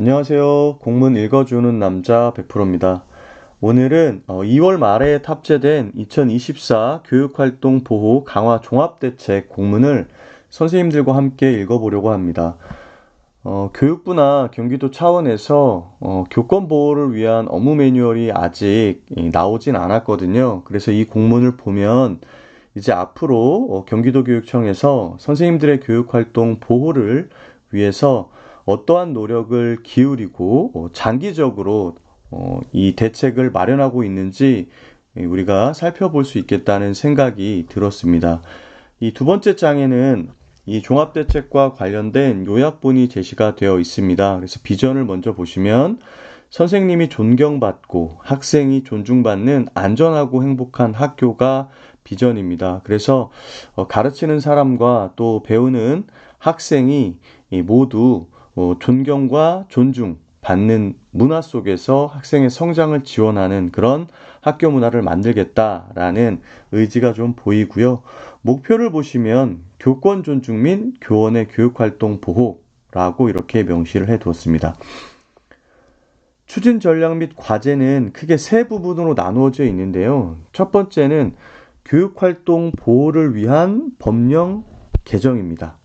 안녕하세요. 공문 읽어주는 남자 100%입니다. 오늘은 2월 말에 탑재된 2024 교육활동 보호 강화 종합대책 공문을 선생님들과 함께 읽어보려고 합니다. 교육부나 경기도 차원에서 교권 보호를 위한 업무 매뉴얼이 아직 나오진 않았거든요. 그래서 이 공문을 보면 이제 앞으로 경기도 교육청에서 선생님들의 교육활동 보호를 위해서 어떠한 노력을 기울이고 장기적으로 이 대책을 마련하고 있는지 우리가 살펴볼 수 있겠다는 생각이 들었습니다. 이 두 번째 장에는 이 종합대책과 관련된 요약본이 제시가 되어 있습니다. 그래서 비전을 먼저 보시면 선생님이 존경받고 학생이 존중받는 안전하고 행복한 학교가 비전입니다. 그래서 가르치는 사람과 또 배우는 학생이 모두 존경과 존중 받는 문화 속에서 학생의 성장을 지원하는 그런 학교 문화를 만들겠다라는 의지가 좀 보이고요. 목표를 보시면 교권 존중 및 교원의 교육활동 보호라고 이렇게 명시를 해두었습니다. 추진 전략 및 과제는 크게 세 부분으로 나누어져 있는데요. 첫 번째는 교육활동 보호를 위한 법령 개정입니다.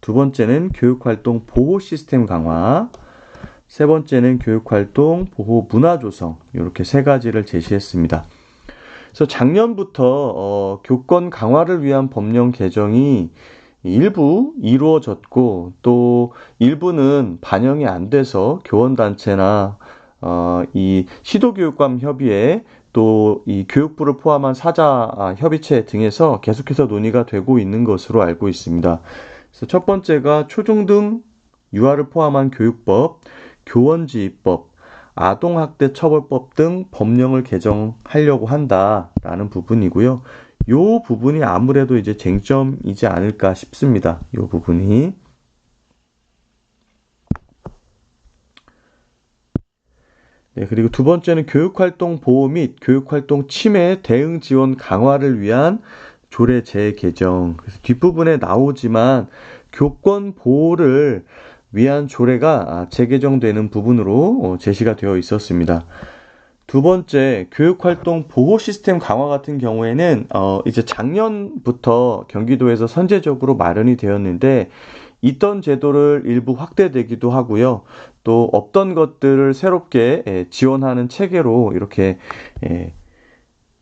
두 번째는 교육활동 보호 시스템 강화, 세 번째는 교육활동 보호 문화 조성, 이렇게 세 가지를 제시했습니다. 그래서 작년부터 교권 강화를 위한 법령 개정이 일부 이루어졌고 또 일부는 반영이 안 돼서 교원단체나 이 시도교육감 협의회 또 이 교육부를 포함한 사자 협의체 등에서 계속해서 논의가 되고 있는 것으로 알고 있습니다. 그래서 첫 번째가 초중등 유아를 포함한 교육법, 교원지휘법, 아동학대 처벌법 등 법령을 개정하려고 한다라는 부분이고요. 이 부분이 아무래도 이제 쟁점이지 않을까 싶습니다. 이 부분이. 네, 그리고 두 번째는 교육활동 보호 및 교육활동 침해 대응 지원 강화를 위한 조례 재개정. 그래서 뒷부분에 나오지만 교권 보호를 위한 조례가 재개정되는 부분으로 제시가 되어 있었습니다. 두 번째, 교육활동 보호 시스템 강화 같은 경우에는 이제 작년부터 경기도에서 선제적으로 마련이 되었는데 있던 제도를 일부 확대되기도 하고요. 또 없던 것들을 새롭게 지원하는 체계로 이렇게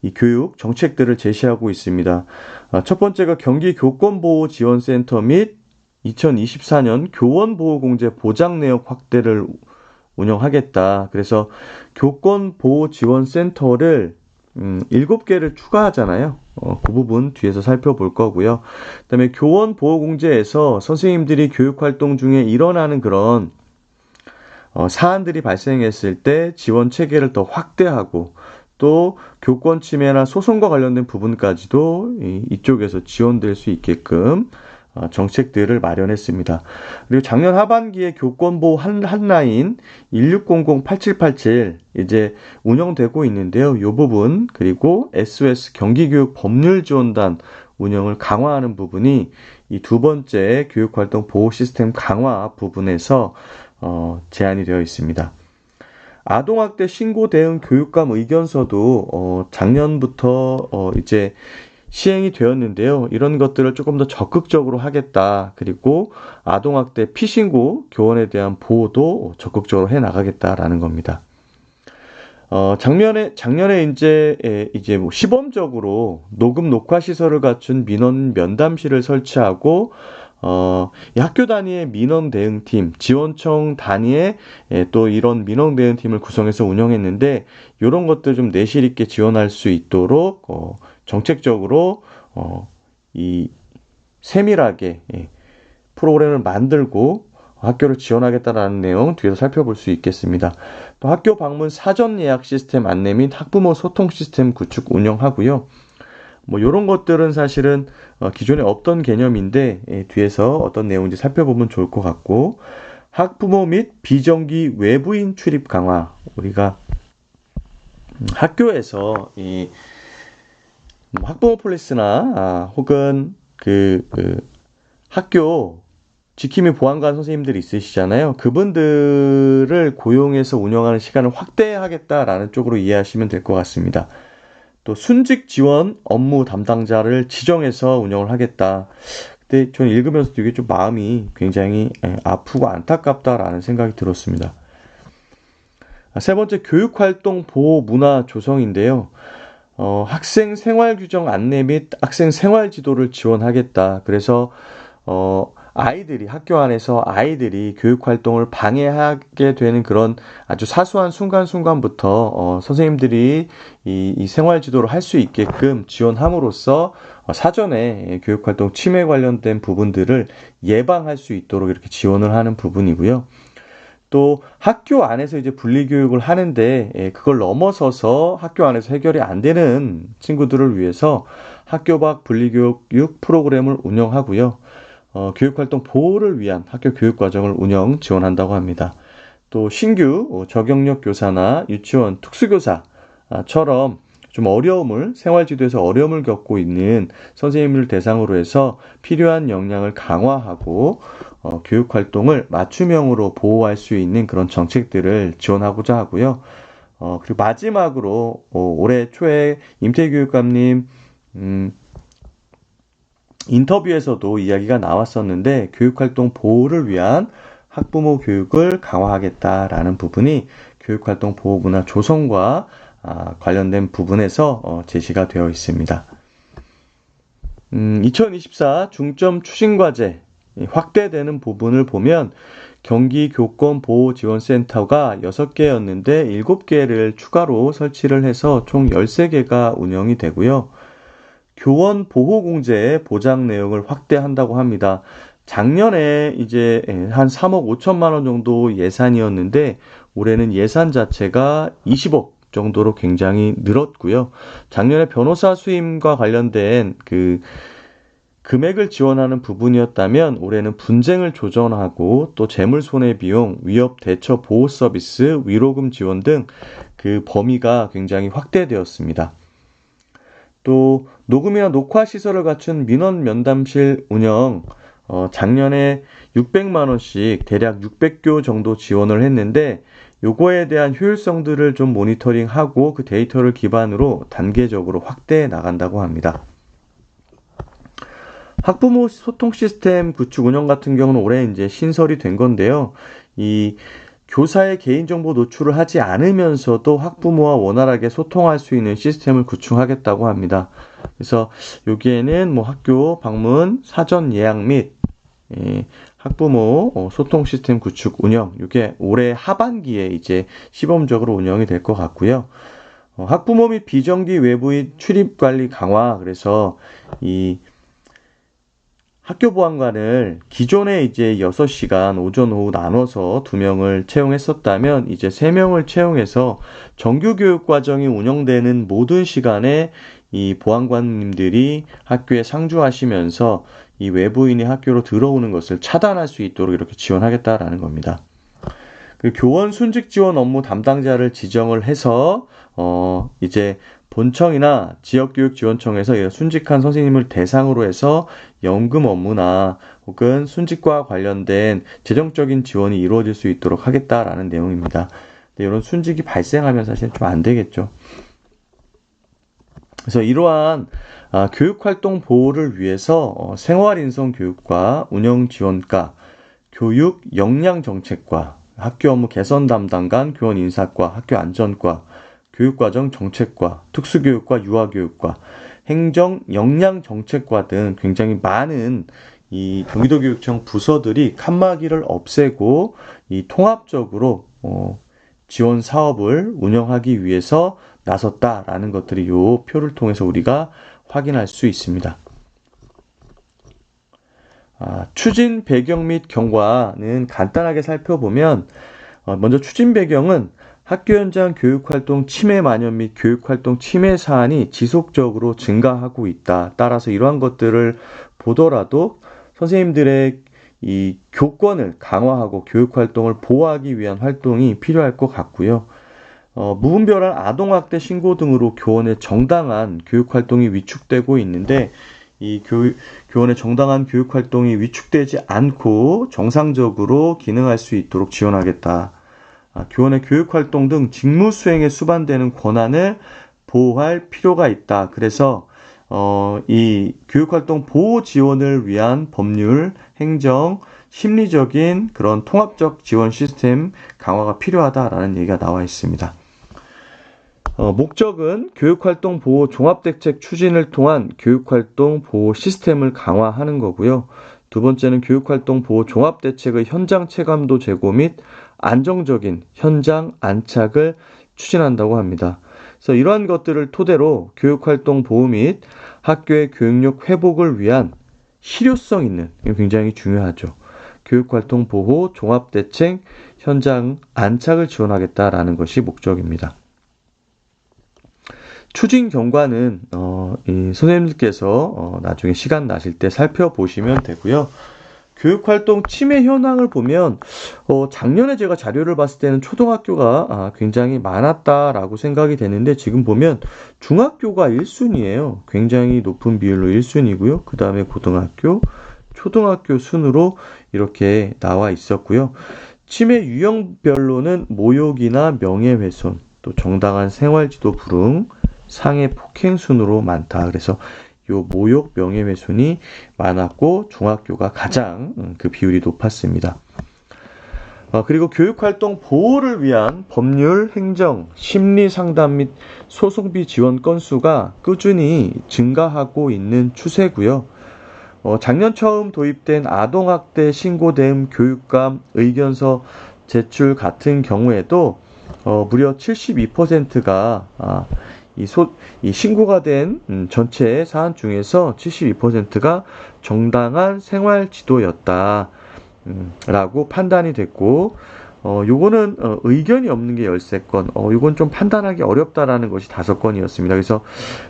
이 교육 정책들을 제시하고 있습니다. 첫 번째가 경기 교권보호지원센터 및 2024년 교원보호공제 보장 내역 확대를 운영하겠다. 그래서 교권보호지원센터를 7개를 추가하잖아요. 그 부분 뒤에서 살펴볼 거고요. 그다음에 교원보호공제에서 선생님들이 교육활동 중에 일어나는 그런 사안들이 발생했을 때 지원 체계를 더 확대하고 또 교권 침해나 소송과 관련된 부분까지도 이쪽에서 지원될 수 있게끔 정책들을 마련했습니다. 그리고 작년 하반기에 교권보호 한라인 1600-8787 이제 운영되고 있는데요. 이 부분 그리고 SOS 경기교육 법률지원단 운영을 강화하는 부분이 이 두 번째 교육활동 보호 시스템 강화 부분에서 제안이 되어 있습니다. 아동학대 신고 대응 교육감 의견서도 작년부터 이제 시행이 되었는데요. 이런 것들을 조금 더 적극적으로 하겠다. 그리고 아동학대 피신고 교원에 대한 보호도 적극적으로 해 나가겠다라는 겁니다. 작년에 이제 뭐 시범적으로 녹음 녹화 시설을 갖춘 민원 면담실을 설치하고 이 학교 단위의 민원 대응팀, 지원청 단위의 또 이런 민원 대응팀을 구성해서 운영했는데 이런 것들 좀 내실 있게 지원할 수 있도록 정책적으로 이 세밀하게 프로그램을 만들고 학교를 지원하겠다라는 내용 뒤에서 살펴볼 수 있겠습니다. 또 학교 방문 사전 예약 시스템 안내 및 학부모 소통 시스템 구축 운영하고요. 뭐 이런 것들은 사실은 기존에 없던 개념인데 뒤에서 어떤 내용인지 살펴보면 좋을 것 같고 학부모 및 비정기 외부인 출입 강화 우리가 학교에서 이 학부모 폴리스나 혹은 그 학교 지킴이 보안관 선생님들이 있으시잖아요. 그분들을 고용해서 운영하는 시간을 확대하겠다라는 쪽으로 이해하시면 될 것 같습니다. 또 순직 지원 업무 담당자를 지정해서 운영을 하겠다. 근데 저는 읽으면서 이게 좀 마음이 굉장히 아프고 안타깝다라는 생각이 들었습니다. 세 번째, 교육활동 보호 문화 조성인데요. 학생 생활 규정 안내 및 학생 생활 지도를 지원하겠다. 그래서 아이들이 학교 안에서 아이들이 교육 활동을 방해하게 되는 그런 아주 사소한 순간순간부터 선생님들이 이 생활 지도를 할 수 있게끔 지원함으로써 사전에 교육 활동 침해 관련된 부분들을 예방할 수 있도록 이렇게 지원을 하는 부분이고요. 또 학교 안에서 이제 분리교육을 하는데 그걸 넘어서서 학교 안에서 해결이 안 되는 친구들을 위해서 학교 밖 분리교육 프로그램을 운영하고요. 교육활동 보호를 위한 학교 교육과정을 운영 지원한다고 합니다. 또 신규 저경력 교사나 유치원 특수교사처럼 좀 생활지도에서 어려움을 겪고 있는 선생님을 대상으로 해서 필요한 역량을 강화하고 교육활동을 맞춤형으로 보호할 수 있는 그런 정책들을 지원하고자 하고요. 그리고 마지막으로 올해 초에 임태 교육감님 인터뷰에서도 이야기가 나왔었는데 교육활동 보호를 위한 학부모 교육을 강화하겠다라는 부분이 교육활동 보호 문화 조성과 관련된 부분에서 제시가 되어 있습니다. 2024 중점 추진과제 확대되는 부분을 보면 경기교권보호지원센터가 6개였는데 7개를 추가로 설치를 해서 총 13개가 운영이 되고요. 교원 보호공제의 보장 내용을 확대한다고 합니다. 작년에 이제 한 3억 5천만 원 정도 예산이었는데 올해는 예산 자체가 20억 정도로 굉장히 늘었고요. 작년에 변호사 수임과 관련된 그 금액을 지원하는 부분이었다면 올해는 분쟁을 조정하고 또 재물손해비용, 위협 대처 보호 서비스, 위로금 지원 등 그 범위가 굉장히 확대되었습니다. 또 녹음이나 녹화 시설을 갖춘 민원 면담실 운영 작년에 600만 원씩 대략 600교 정도 지원을 했는데 요거에 대한 효율성들을 좀 모니터링하고 그 데이터를 기반으로 단계적으로 확대해 나간다고 합니다. 학부모 소통 시스템 구축 운영 같은 경우는 올해 이제 신설이 된 건데요. 이 교사의 개인정보 노출을 하지 않으면서도 학부모와 원활하게 소통할 수 있는 시스템을 구축하겠다고 합니다. 그래서 여기에는 뭐 학교 방문, 사전 예약 및 학부모 소통 시스템 구축 운영, 이게 올해 하반기에 이제 시범적으로 운영이 될 것 같고요. 학부모 및 비정기 외부인 출입 관리 강화, 그래서 이 학교 보안관을 기존에 이제 6시간 오전 오후 나눠서 2명을 채용했었다면 이제 3명을 채용해서 정규 교육 과정이 운영되는 모든 시간에 이 보안관님들이 학교에 상주하시면서 이 외부인이 학교로 들어오는 것을 차단할 수 있도록 이렇게 지원하겠다라는 겁니다. 그 교원 순직 지원 업무 담당자를 지정을 해서 이제 본청이나 지역교육지원청에서 순직한 선생님을 대상으로 해서 연금 업무나 혹은 순직과 관련된 재정적인 지원이 이루어질 수 있도록 하겠다라는 내용입니다. 근데 이런 순직이 발생하면 사실 좀 안 되겠죠. 그래서 이러한 교육활동 보호를 위해서 생활인성 교육과 운영지원과 교육 역량정책과 학교 업무 개선 담당관, 교원 인사과, 학교 안전과, 교육과정 정책과, 특수교육과, 유아교육과, 행정 역량정책과 등 굉장히 많은 이 경기도교육청 부서들이 칸막이를 없애고 이 통합적으로 지원 사업을 운영하기 위해서 나섰다라는 것들이 이 표를 통해서 우리가 확인할 수 있습니다. 추진 배경 및 경과는 간단하게 살펴보면 먼저 추진 배경은 학교 현장 교육활동 침해 만연 및 교육활동 침해 사안이 지속적으로 증가하고 있다. 따라서 이러한 것들을 보더라도 선생님들의 이 교권을 강화하고 교육활동을 보호하기 위한 활동이 필요할 것 같고요. 무분별한 아동학대 신고 등으로 교원의 정당한 교육활동이 위축되고 있는데 이 교원의 정당한 교육 활동이 위축되지 않고 정상적으로 기능할 수 있도록 지원하겠다. 교원의 교육 활동 등 직무 수행에 수반되는 권한을 보호할 필요가 있다. 그래서 이 교육 활동 보호 지원을 위한 법률, 행정, 심리적인 그런 통합적 지원 시스템 강화가 필요하다라는 얘기가 나와 있습니다. 목적은 교육활동 보호 종합대책 추진을 통한 교육활동 보호 시스템을 강화하는 거고요. 두 번째는 교육활동 보호 종합대책의 현장 체감도 제고 및 안정적인 현장 안착을 추진한다고 합니다. 그래서 이러한 것들을 토대로 교육활동 보호 및 학교의 교육력 회복을 위한 실효성 있는, 이거 굉장히 중요하죠. 교육활동 보호 종합대책 현장 안착을 지원하겠다라는 것이 목적입니다. 추진 경과는 이 선생님들께서 나중에 시간 나실 때 살펴보시면 되고요. 교육활동 침해 현황을 보면 작년에 제가 자료를 봤을 때는 초등학교가 굉장히 많았다라고 생각이 되는데 지금 보면 중학교가 1순위예요. 굉장히 높은 비율로 1순위고요. 그 다음에 고등학교, 초등학교 순으로 이렇게 나와 있었고요. 침해 유형별로는 모욕이나 명예훼손, 또 정당한 생활지도 불응, 상해 폭행 순으로 많다. 그래서 요 모욕, 명예훼손이 많았고 중학교가 가장 그 비율이 높았습니다. 그리고 교육활동 보호를 위한 법률, 행정, 심리 상담 및 소송비 지원 건수가 꾸준히 증가하고 있는 추세고요. 작년 처음 도입된 아동학대 신고 대응 교육감 의견서 제출 같은 경우에도 무려 72%가 이 신고가 된 전체 사안 중에서 72%가 정당한 생활 지도였다. 라고 판단이 됐고, 요거는 의견이 없는 게 13건, 요건 좀 판단하기 어렵다라는 것이 5건이었습니다. 그래서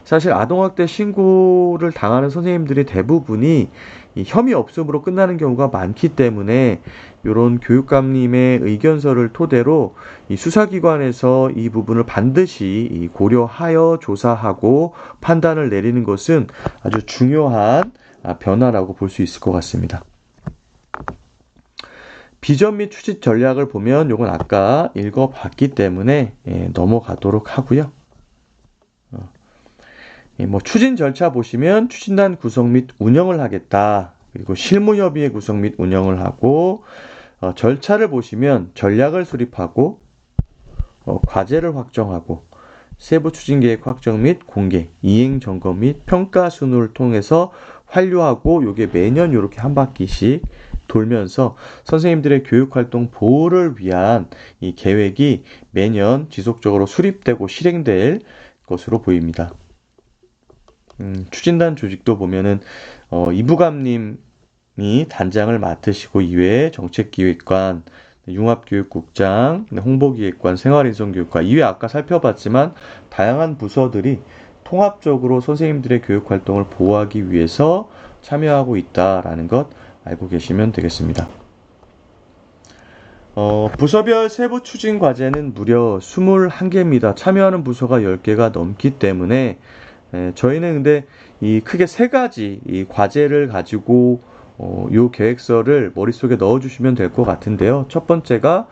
사실 아동학대 신고를 당하는 선생님들이 대부분이 이 혐의 없음으로 끝나는 경우가 많기 때문에 요런 교육감님의 의견서를 토대로 이 수사기관에서 이 부분을 반드시 고려하여 조사하고 판단을 내리는 것은 아주 중요한 변화라고 볼 수 있을 것 같습니다. 비전 및 추진 전략을 보면 요건 아까 읽어봤기 때문에 넘어가도록 하고요. 뭐 추진 절차 보시면 추진단 구성 및 운영을 하겠다. 그리고 실무협의회 구성 및 운영을 하고 절차를 보시면 전략을 수립하고 과제를 확정하고 세부 추진 계획 확정 및 공개, 이행 점검 및 평가 순을 통해서 완료하고 요게 매년 요렇게 한 바퀴씩 돌면서 선생님들의 교육활동 보호를 위한 이 계획이 매년 지속적으로 수립되고 실행될 것으로 보입니다. 추진단 조직도 보면은 이부감님이 단장을 맡으시고 이외에 정책기획관, 융합교육국장, 홍보기획관, 생활인성교육과 이외에 아까 살펴봤지만 다양한 부서들이 통합적으로 선생님들의 교육활동을 보호하기 위해서 참여하고 있다라는 것 알고 계시면 되겠습니다. 부서별 세부 추진 과제는 무려 21개입니다. 참여하는 부서가 10개가 넘기 때문에 저희는 근데 이 크게 3가지 이 과제를 가지고 요 계획서를 머릿속에 넣어주시면 될 것 같은데요. 첫 번째가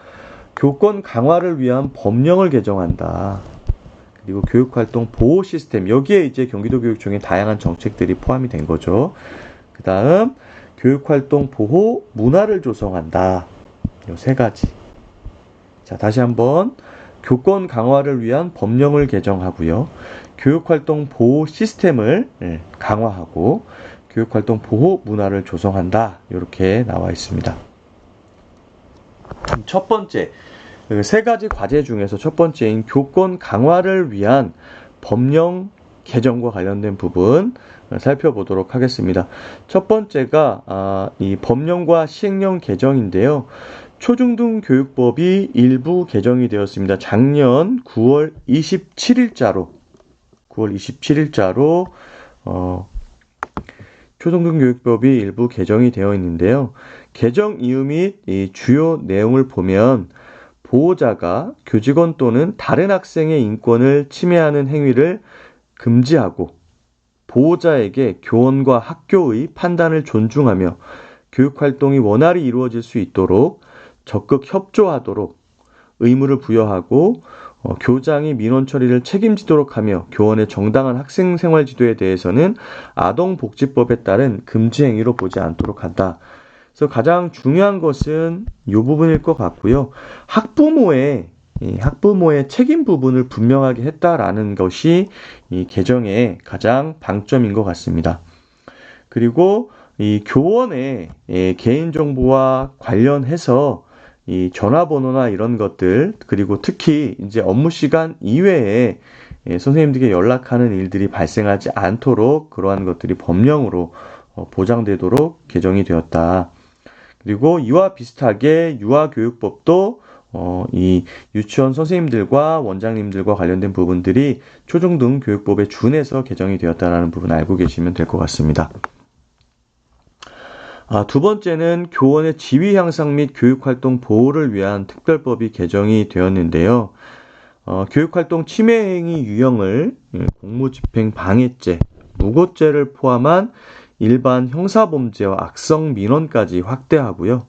교권 강화를 위한 법령을 개정한다. 그리고 교육활동 보호 시스템, 여기에 이제 경기도교육청의 다양한 정책들이 포함이 된 거죠. 그 다음 교육활동 보호 문화를 조성한다. 요 3가지. 자, 다시 한번 교권 강화를 위한 법령을 개정하고요. 교육활동 보호 시스템을 강화하고 교육활동 보호 문화를 조성한다. 이렇게 나와 있습니다. 첫 번째, 3가지 과제 중에서 첫 번째인 교권 강화를 위한 법령 개정과 관련된 부분 살펴보도록 하겠습니다. 첫 번째가 이 법령과 시행령 개정인데요. 초중등 교육법이 일부 개정이 되었습니다. 작년 9월 27일자로 초중등 교육법이 일부 개정이 되어 있는데요. 개정 이유 및 이 주요 내용을 보면 보호자가 교직원 또는 다른 학생의 인권을 침해하는 행위를 금지하고 보호자에게 교원과 학교의 판단을 존중하며 교육활동이 원활히 이루어질 수 있도록 적극 협조하도록 의무를 부여하고 교장이 민원 처리를 책임지도록 하며 교원의 정당한 학생 생활 지도에 대해서는 아동복지법에 따른 금지 행위로 보지 않도록 한다. 그래서 가장 중요한 것은 이 부분일 것 같고요. 학부모의 책임 부분을 분명하게 했다라는 것이 이 개정의 가장 방점인 것 같습니다. 그리고 이 교원의 개인정보와 관련해서 이 전화번호나 이런 것들, 그리고 특히 이제 업무 시간 이외에 선생님들에게 연락하는 일들이 발생하지 않도록 그러한 것들이 법령으로 보장되도록 개정이 되었다. 그리고 이와 비슷하게 유아교육법도 이 유치원 선생님들과 원장님들과 관련된 부분들이 초중등 교육법에 준해서 개정이 되었다는 부분 알고 계시면 될 것 같습니다. 두 번째는 교원의 지위 향상 및 교육활동 보호를 위한 특별법이 개정이 되었는데요. 교육활동 침해 행위 유형을 공무집행 방해죄, 무고죄를 포함한 일반 형사범죄와 악성 민원까지 확대하고요.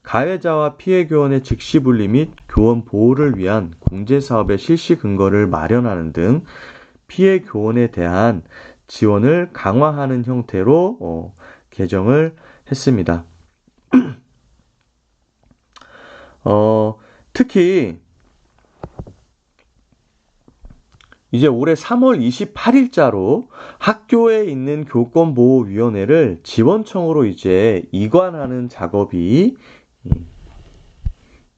가해자와 피해 교원의 즉시 분리 및 교원 보호를 위한 공제사업의 실시 근거를 마련하는 등 피해 교원에 대한 지원을 강화하는 형태로 개정을 했습니다. 특히 이제 올해 3월 28일자로 학교에 있는 교권보호위원회를 지원청으로 이제 이관하는 작업이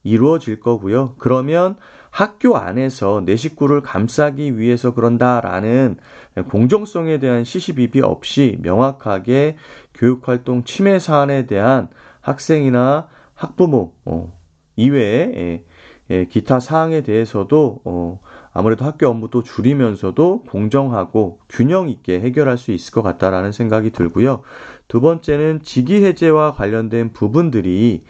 이루어질 거고요. 그러면 학교 안에서 내 식구를 감싸기 위해서 그런다라는 공정성에 대한 시시비비 없이 명확하게 교육활동 침해 사안에 대한 학생이나 학부모 이외에 기타 사항에 대해서도 아무래도 학교 업무도 줄이면서도 공정하고 균형 있게 해결할 수 있을 것 같다라는 생각이 들고요. 두 번째는 직위 해제와 관련된 부분들이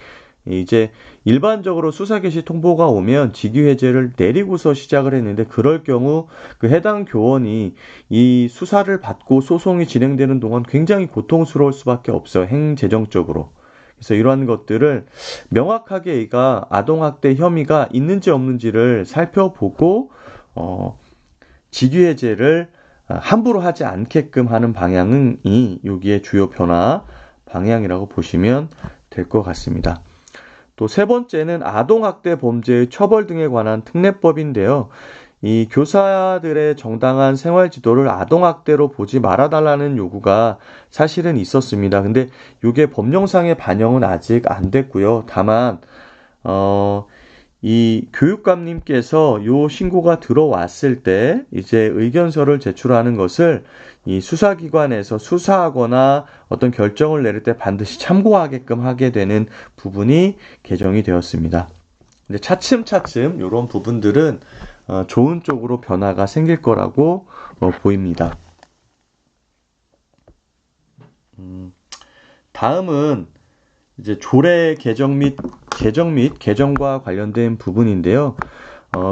이제 일반적으로 수사 개시 통보가 오면 직위 해제를 내리고서 시작을 했는데 그럴 경우 그 해당 교원이 이 수사를 받고 소송이 진행되는 동안 굉장히 고통스러울 수밖에 없어요. 행재정적으로. 그래서 이러한 것들을 명확하게 얘가 아동학대 혐의가 있는지 없는지를 살펴보고 직위 해제를 함부로 하지 않게끔 하는 방향이 여기에 주요 변화 방향이라고 보시면 될 것 같습니다. 또 세 번째는 아동학대 범죄의 처벌 등에 관한 특례법인데요. 이 교사들의 정당한 생활 지도를 아동학대로 보지 말아달라는 요구가 사실은 있었습니다. 근데 이게 법령상의 반영은 아직 안 됐고요. 다만 이 교육감님께서 요 신고가 들어왔을 때 이제 의견서를 제출하는 것을 이 수사기관에서 수사하거나 어떤 결정을 내릴 때 반드시 참고하게끔 하게 되는 부분이 개정이 되었습니다. 근데 차츰차츰 이런 부분들은 좋은 쪽으로 변화가 생길 거라고 보입니다. 다음은 이제 조례 개정 및 개정과 관련된 부분인데요.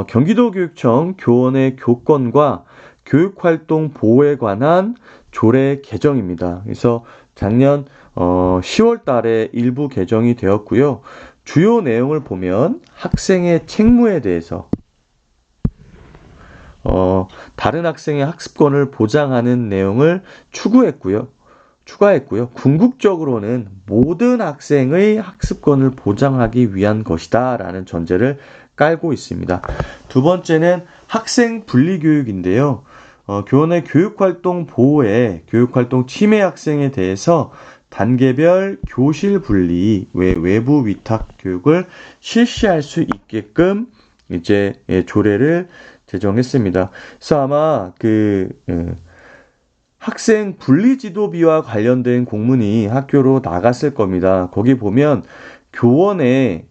경기도교육청 교원의 교권과 교육활동 보호에 관한 조례 개정입니다. 그래서 작년 10월 달에 일부 개정이 되었고요. 주요 내용을 보면 학생의 책무에 대해서 다른 학생의 학습권을 보장하는 내용을 추가했고요. 궁극적으로는 모든 학생의 학습권을 보장하기 위한 것이다 라는 전제를 깔고 있습니다. 두 번째는 학생 분리교육인데요. 교원의 교육활동 보호에 교육활동 침해 학생에 대해서 단계별 교실 분리, 외부 위탁 교육을 실시할 수 있게끔 이제 조례를 제정했습니다. 그래서 아마 학생 분리지도비와 관련된 공문이 학교로 나갔을 겁니다. 거기 보면 교원의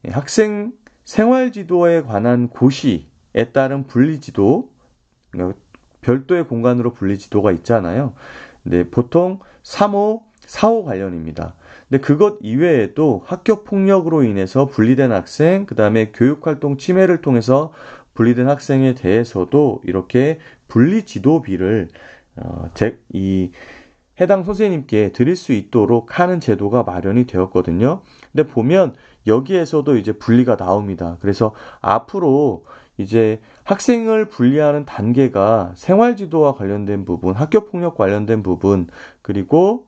학생 생활지도에 관한 고시에 따른 분리지도, 그러니까 별도의 공간으로 분리지도가 있잖아요. 근데 보통 3호, 4호 관련입니다. 근데 그것 이외에도 학교 폭력으로 인해서 분리된 학생, 그 다음에 교육활동 침해를 통해서 분리된 학생에 대해서도 이렇게 분리지도비를 이 해당 선생님께 드릴 수 있도록 하는 제도가 마련이 되었거든요. 근데 보면 여기에서도 이제 분리가 나옵니다. 그래서 앞으로 이제 학생을 분리하는 단계가 생활지도와 관련된 부분, 학교폭력 관련된 부분, 그리고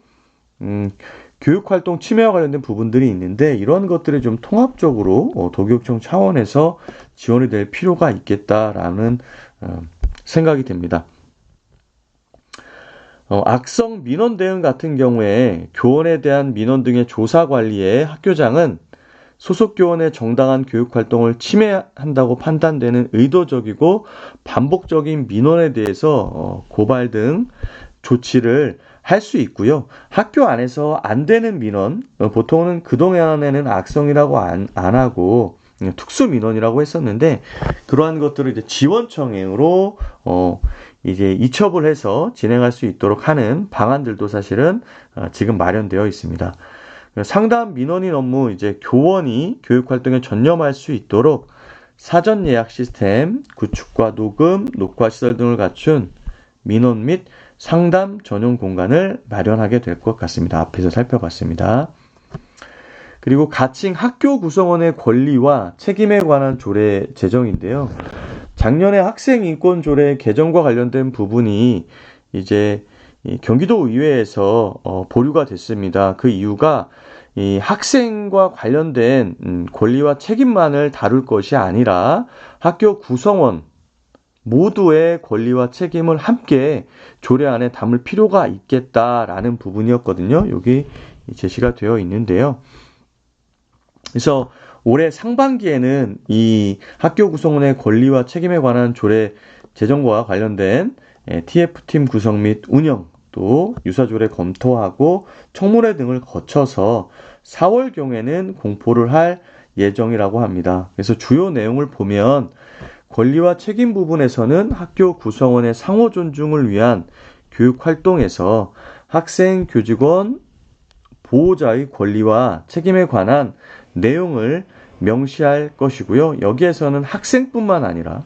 교육활동 침해와 관련된 부분들이 있는데 이런 것들이 좀 통합적으로 도교육청 차원에서 지원이 될 필요가 있겠다라는 생각이 듭니다. 악성 민원 대응 같은 경우에 교원에 대한 민원 등의 조사 관리에 학교장은 소속 교원의 정당한 교육 활동을 침해한다고 판단되는 의도적이고 반복적인 민원에 대해서 고발 등 조치를 할 수 있고요. 학교 안에서 안 되는 민원, 보통은 그동안에는 악성이라고 안 하고 특수 민원이라고 했었는데 그러한 것들을 이제 지원청으로 이제 이첩을 해서 진행할 수 있도록 하는 방안들도 사실은 지금 마련되어 있습니다. 상담 민원인 업무 이제 교원이 교육 활동에 전념할 수 있도록 사전 예약 시스템, 구축과 녹음, 녹화 시설 등을 갖춘 민원 및 상담 전용 공간을 마련하게 될 것 같습니다. 앞에서 살펴봤습니다. 그리고 가칭 학교 구성원의 권리와 책임에 관한 조례 제정인데요. 작년에 학생인권조례 개정과 관련된 부분이 이제 경기도 의회에서 보류가 됐습니다. 그 이유가 이 학생과 관련된 권리와 책임만을 다룰 것이 아니라 학교 구성원 모두의 권리와 책임을 함께 조례 안에 담을 필요가 있겠다라는 부분이었거든요. 여기 제시가 되어 있는데요. 그래서 올해 상반기에는 이 학교 구성원의 권리와 책임에 관한 조례 제정과 관련된 TF팀 구성 및 운영, 또 유사조례 검토하고 청문회 등을 거쳐서 4월경에는 공포를 할 예정이라고 합니다. 그래서 주요 내용을 보면 권리와 책임 부분에서는 학교 구성원의 상호 존중을 위한 교육 활동에서 학생, 교직원, 보호자의 권리와 책임에 관한 내용을 명시할 것이고요. 여기에서는 학생뿐만 아니라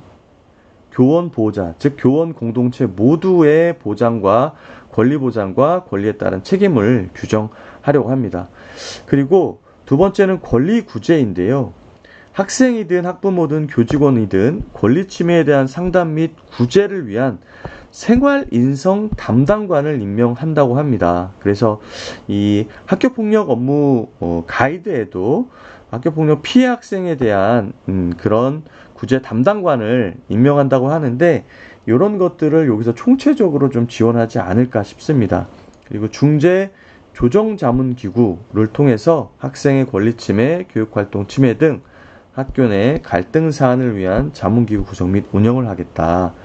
교원 보호자, 즉 교원 공동체 모두의 보장과 권리 보장과 권리에 따른 책임을 규정하려고 합니다. 그리고 두 번째는 권리 구제인데요. 학생이든 학부모든 교직원이든 권리 침해에 대한 상담 및 구제를 위한 생활 인성 담당관을 임명한다고 합니다. 그래서 이 학교폭력 업무 가이드에도 학교폭력 피해 학생에 대한 그런 구제 담당관을 임명한다고 하는데 이런 것들을 여기서 총체적으로 좀 지원하지 않을까 싶습니다. 그리고 중재 조정자문기구를 통해서 학생의 권리 침해, 교육활동 침해 등 학교 내 갈등 사안을 위한 자문기구 구성 및 운영을 하겠다.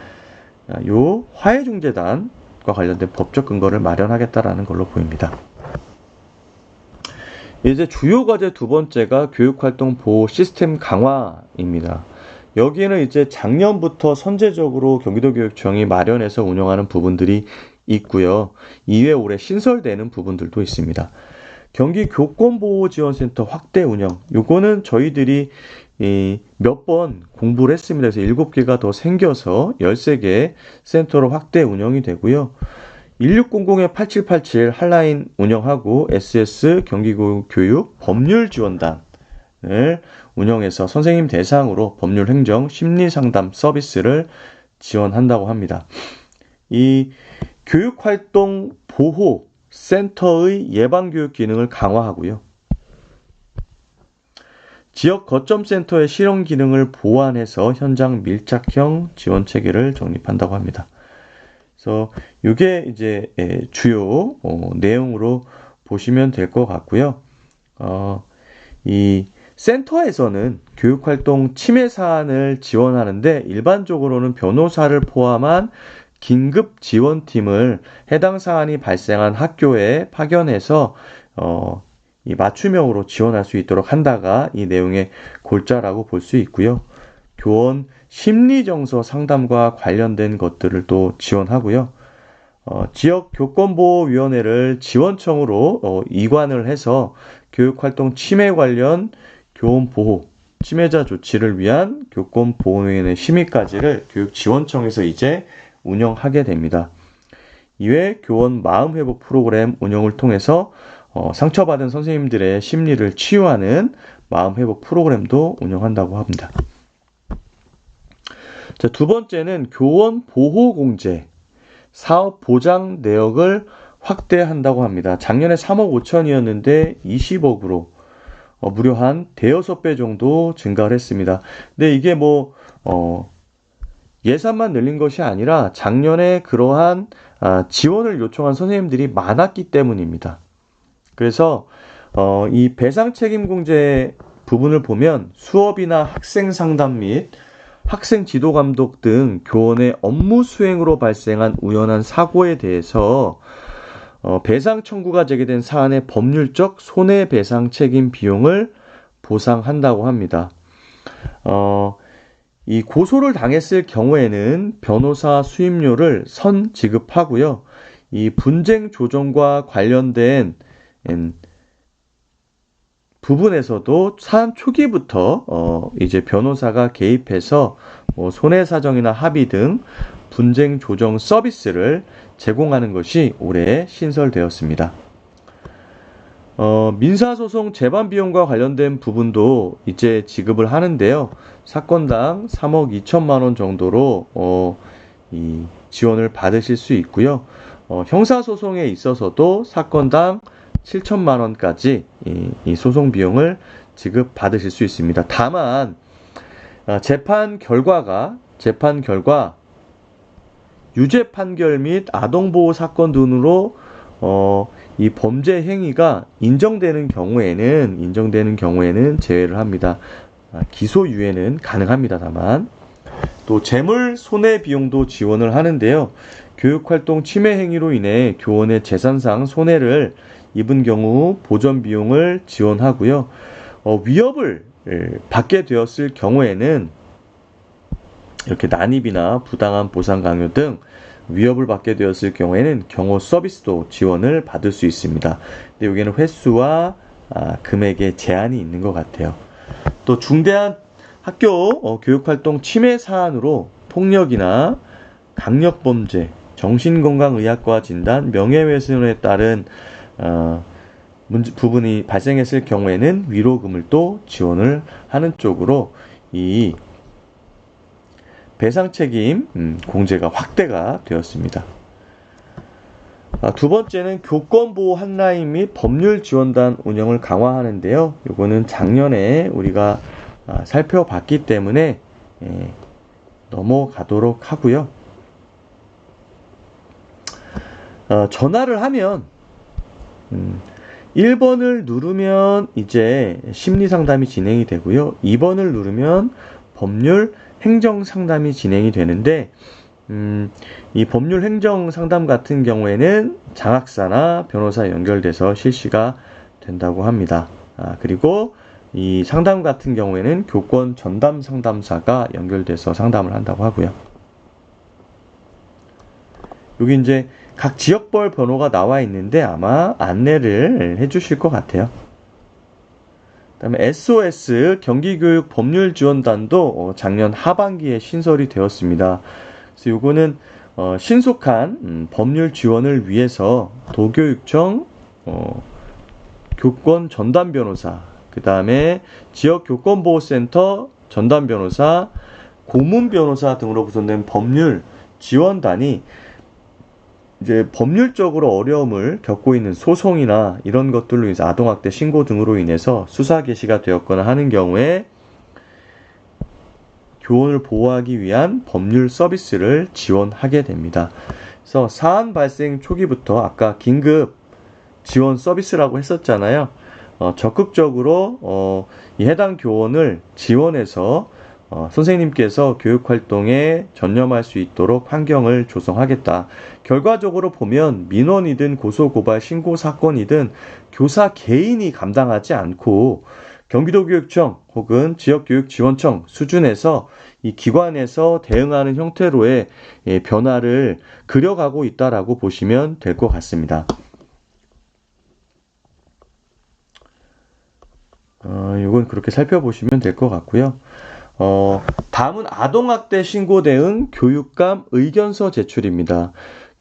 요 화해중재단과 관련된 법적 근거를 마련하겠다라는 걸로 보입니다. 이제 주요 과제 두 번째가 교육활동 보호 시스템 강화입니다. 여기에는 이제 작년부터 선제적으로 경기도교육청이 마련해서 운영하는 부분들이 있고요. 이외에 올해 신설되는 부분들도 있습니다. 경기 교권보호지원센터 확대 운영. 요거는 저희들이 몇 번 공부를 했습니다. 그래서 7개가 더 생겨서 13개 센터로 확대 운영이 되고요. 1600-8787 한라인 운영하고 SS 경기교육 법률지원단을 운영해서 선생님 대상으로 법률 행정 심리상담 서비스를 지원한다고 합니다. 이 교육활동 보호 센터의 예방교육 기능을 강화하고요. 지역 거점센터의 실용 기능을 보완해서 현장 밀착형 지원 체계를 정립한다고 합니다. 그래서 이게 이제 주요 내용으로 보시면 될 것 같고요. 이 센터에서는 교육활동 침해 사안을 지원하는데 일반적으로는 변호사를 포함한 긴급 지원팀을 해당 사안이 발생한 학교에 파견해서 이 맞춤형으로 지원할 수 있도록 한다가 이 내용의 골자라고 볼 수 있고요. 교원 심리정서 상담과 관련된 것들을 또 지원하고요. 지역 교권보호위원회를 지원청으로 이관을 해서 교육활동 침해 관련 교원보호, 침해자 조치를 위한 교권보호위원회 심의까지를 교육지원청에서 이제 운영하게 됩니다. 이외 교원 마음회복 프로그램 운영을 통해서 상처받은 선생님들의 심리를 치유하는 마음회복 프로그램도 운영한다고 합니다. 자, 두 번째는 교원 보호공제, 사업 보장 내역을 확대한다고 합니다. 작년에 3억 5천이었는데 20억으로 무려 한 대여섯 배 정도 증가를 했습니다. 근데 이게 예산만 늘린 것이 아니라 작년에 그러한 지원을 요청한 선생님들이 많았기 때문입니다. 그래서 이 배상 책임 공제 부분을 보면 수업이나 학생 상담 및 학생 지도 감독 등 교원의 업무 수행으로 발생한 우연한 사고에 대해서 배상 청구가 제기된 사안의 법률적 손해배상 책임 비용을 보상한다고 합니다. 이 고소를 당했을 경우에는 변호사 수임료를 선 지급하고요. 이 분쟁 조정과 관련된 부분에서도 사안 초기부터 이제 변호사가 개입해서 손해사정이나 합의 등 분쟁 조정 서비스를 제공하는 것이 올해 신설되었습니다. 민사소송 재반 비용과 관련된 부분도 이제 지급을 하는데요. 사건당 3억 2천만 원 정도로 이 지원을 받으실 수 있고요. 형사소송에 있어서도 사건당 7천만 원까지 이 소송 비용을 지급받으실 수 있습니다. 다만 재판 결과 유죄 판결 및 아동보호 사건 등으로 이 범죄 행위가 인정되는 경우에는 제외를 합니다. 기소유예는 가능합니다. 다만 또 재물 손해 비용도 지원을 하는데요. 교육활동 침해 행위로 인해 교원의 재산상 손해를 입은 경우 보전 비용을 지원하고요. 위협을 받게 되었을 경우에는 이렇게 난입이나 부당한 보상 강요 등 위협을 받게 되었을 경우에는 경호 서비스도 지원을 받을 수 있습니다. 근데 여기는 횟수와 금액에 제한이 있는 것 같아요. 또 중대한 학교 교육활동 침해 사안으로 폭력이나 강력범죄, 정신건강의학과 진단, 명예훼손에 따른 부분이 발생했을 경우에는 위로금을 또 지원을 하는 쪽으로 이 배상 책임 공제가 확대가 되었습니다. 두 번째는 교권보호 한라인 및 법률 지원단 운영을 강화하는데요. 이거는 작년에 우리가 살펴봤기 때문에 넘어가도록 하고요. 전화를 하면 1번을 누르면 이제 심리상담이 진행이 되고요. 2번을 누르면 법률 행정상담이 진행이 되는데 이 법률 행정상담 같은 경우에는 장학사나 변호사 연결돼서 실시가 된다고 합니다. 그리고 이 상담 같은 경우에는 교권 전담 상담사가 연결돼서 상담을 한다고 하고요. 여기 이제 각 지역별 번호가 나와 있는데 아마 안내를 해주실 것 같아요. 그다음에 SOS 경기교육 법률지원단도 작년 하반기에 신설이 되었습니다. 그래서 이거는 신속한 법률 지원을 위해서 도교육청 교권 전담 변호사, 그 다음에 지역 교권보호센터 전담 변호사, 고문 변호사 등으로 구성된 법률 지원단이 이제 법률적으로 어려움을 겪고 있는 소송이나 이런 것들로 인해서 아동학대 신고 등으로 인해서 수사 개시가 되었거나 하는 경우에 교원을 보호하기 위한 법률 서비스를 지원하게 됩니다. 그래서 사안 발생 초기부터 아까 긴급 지원 서비스라고 했었잖아요. 적극적으로 이 해당 교원을 지원해서 선생님께서 교육활동에 전념할 수 있도록 환경을 조성하겠다. 결과적으로 보면 민원이든 고소고발 신고 사건이든 교사 개인이 감당하지 않고 경기도교육청 혹은 지역교육지원청 수준에서 이 기관에서 대응하는 형태로의 변화를 그려가고 있다라고 보시면 될 것 같습니다. 이건 그렇게 살펴보시면 될 것 같고요. 다음은 아동학대 신고 대응 교육감 의견서 제출입니다.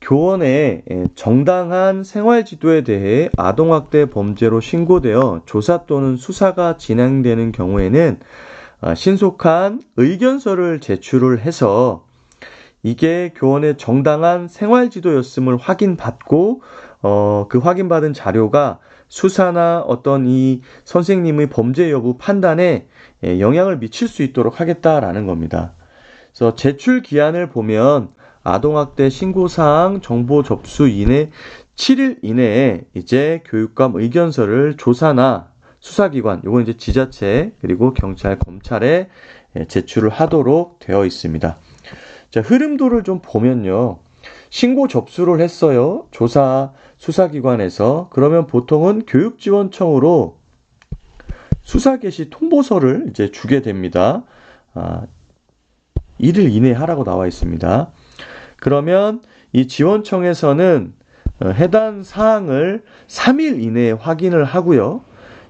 교원의 정당한 생활지도에 대해 아동학대 범죄로 신고되어 조사 또는 수사가 진행되는 경우에는 신속한 의견서를 제출을 해서 이게 교원의 정당한 생활지도였음을 확인받고 그 확인받은 자료가 수사나 어떤 이 선생님의 범죄 여부 판단에 영향을 미칠 수 있도록 하겠다라는 겁니다. 그래서 제출 기한을 보면 아동학대 신고사항 정보 접수 이내 7일 이내에 이제 교육감 의견서를 조사나 수사기관, 요건 이제 지자체 그리고 경찰, 검찰에 제출을 하도록 되어 있습니다. 자, 흐름도를 좀 보면요. 신고 접수를 했어요. 조사, 수사기관에서. 그러면 보통은 교육지원청으로 수사 개시 통보서를 이제 주게 됩니다. 1일 이내에 하라고 나와 있습니다. 그러면 이 지원청에서는 해당 사항을 3일 이내에 확인을 하고요.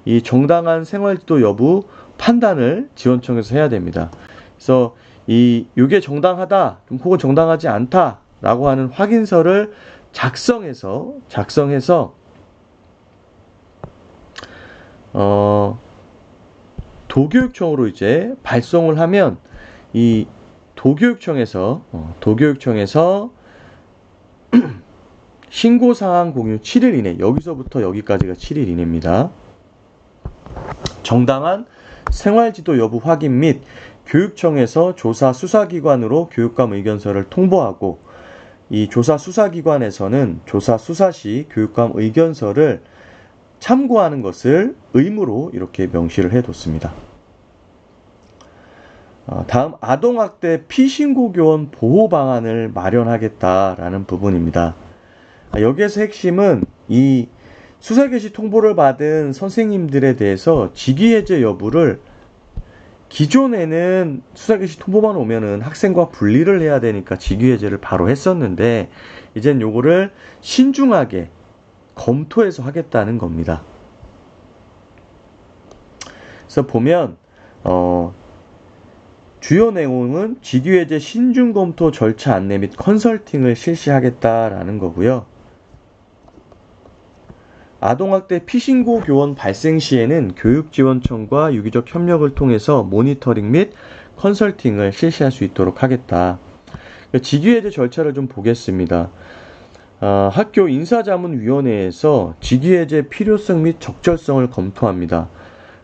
이 정당한 생활지도 여부 판단을 지원청에서 해야 됩니다. 그래서 이게 정당하다 혹은 정당하지 않다라고 하는 확인서를 작성해서 도교육청으로 이제 발송을 하면 이 도교육청에서 신고사항 공유 7일 이내, 여기서부터 여기까지가 7일 이내입니다. 정당한 생활지도 여부 확인 및 교육청에서 조사 수사기관으로 교육감 의견서를 통보하고 이 조사 수사기관에서는 조사 수사 시 교육감 의견서를 참고하는 것을 의무로 이렇게 명시를 해뒀습니다. 다음 아동학대 피신고 교원 보호 방안을 마련하겠다라는 부분입니다. 여기에서 핵심은 이 수사 개시 통보를 받은 선생님들에 대해서 직위해제 여부를 기존에는 수사 개시 통보만 오면은 학생과 분리를 해야 되니까 직위해제를 바로 했었는데 이젠 요거를 신중하게 검토해서 하겠다는 겁니다. 그래서 보면 주요 내용은 직위해제 신중검토 절차 안내 및 컨설팅을 실시하겠다라는 거고요. 아동학대 피신고 교원 발생 시에는 교육지원청과 유기적 협력을 통해서 모니터링 및 컨설팅을 실시할 수 있도록 하겠다. 직위해제 절차를 좀 보겠습니다. 학교 인사자문위원회에서 직위해제 필요성 및 적절성을 검토합니다.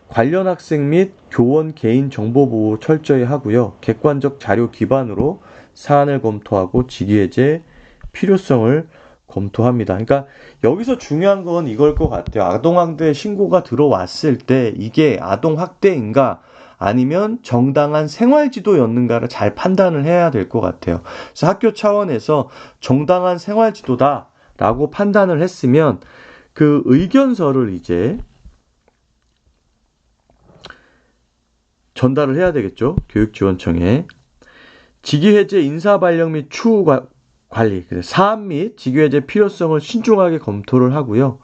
관련 학생 및 교원 개인 정보 보호 철저히 하고요. 객관적 자료 기반으로 사안을 검토하고 직위해제 필요성을 검토합니다. 그러니까 여기서 중요한 건 이걸 것 같아요. 아동학대 신고가 들어왔을 때 이게 아동학대인가 아니면 정당한 생활지도였는가를 잘 판단을 해야 될 것 같아요. 그래서 학교 차원에서 정당한 생활지도다라고 판단을 했으면 그 의견서를 이제 전달을 해야 되겠죠. 교육지원청에. 직위해제 인사발령 및 추후 관리, 사안 및 직위해제 필요성을 신중하게 검토를 하고요.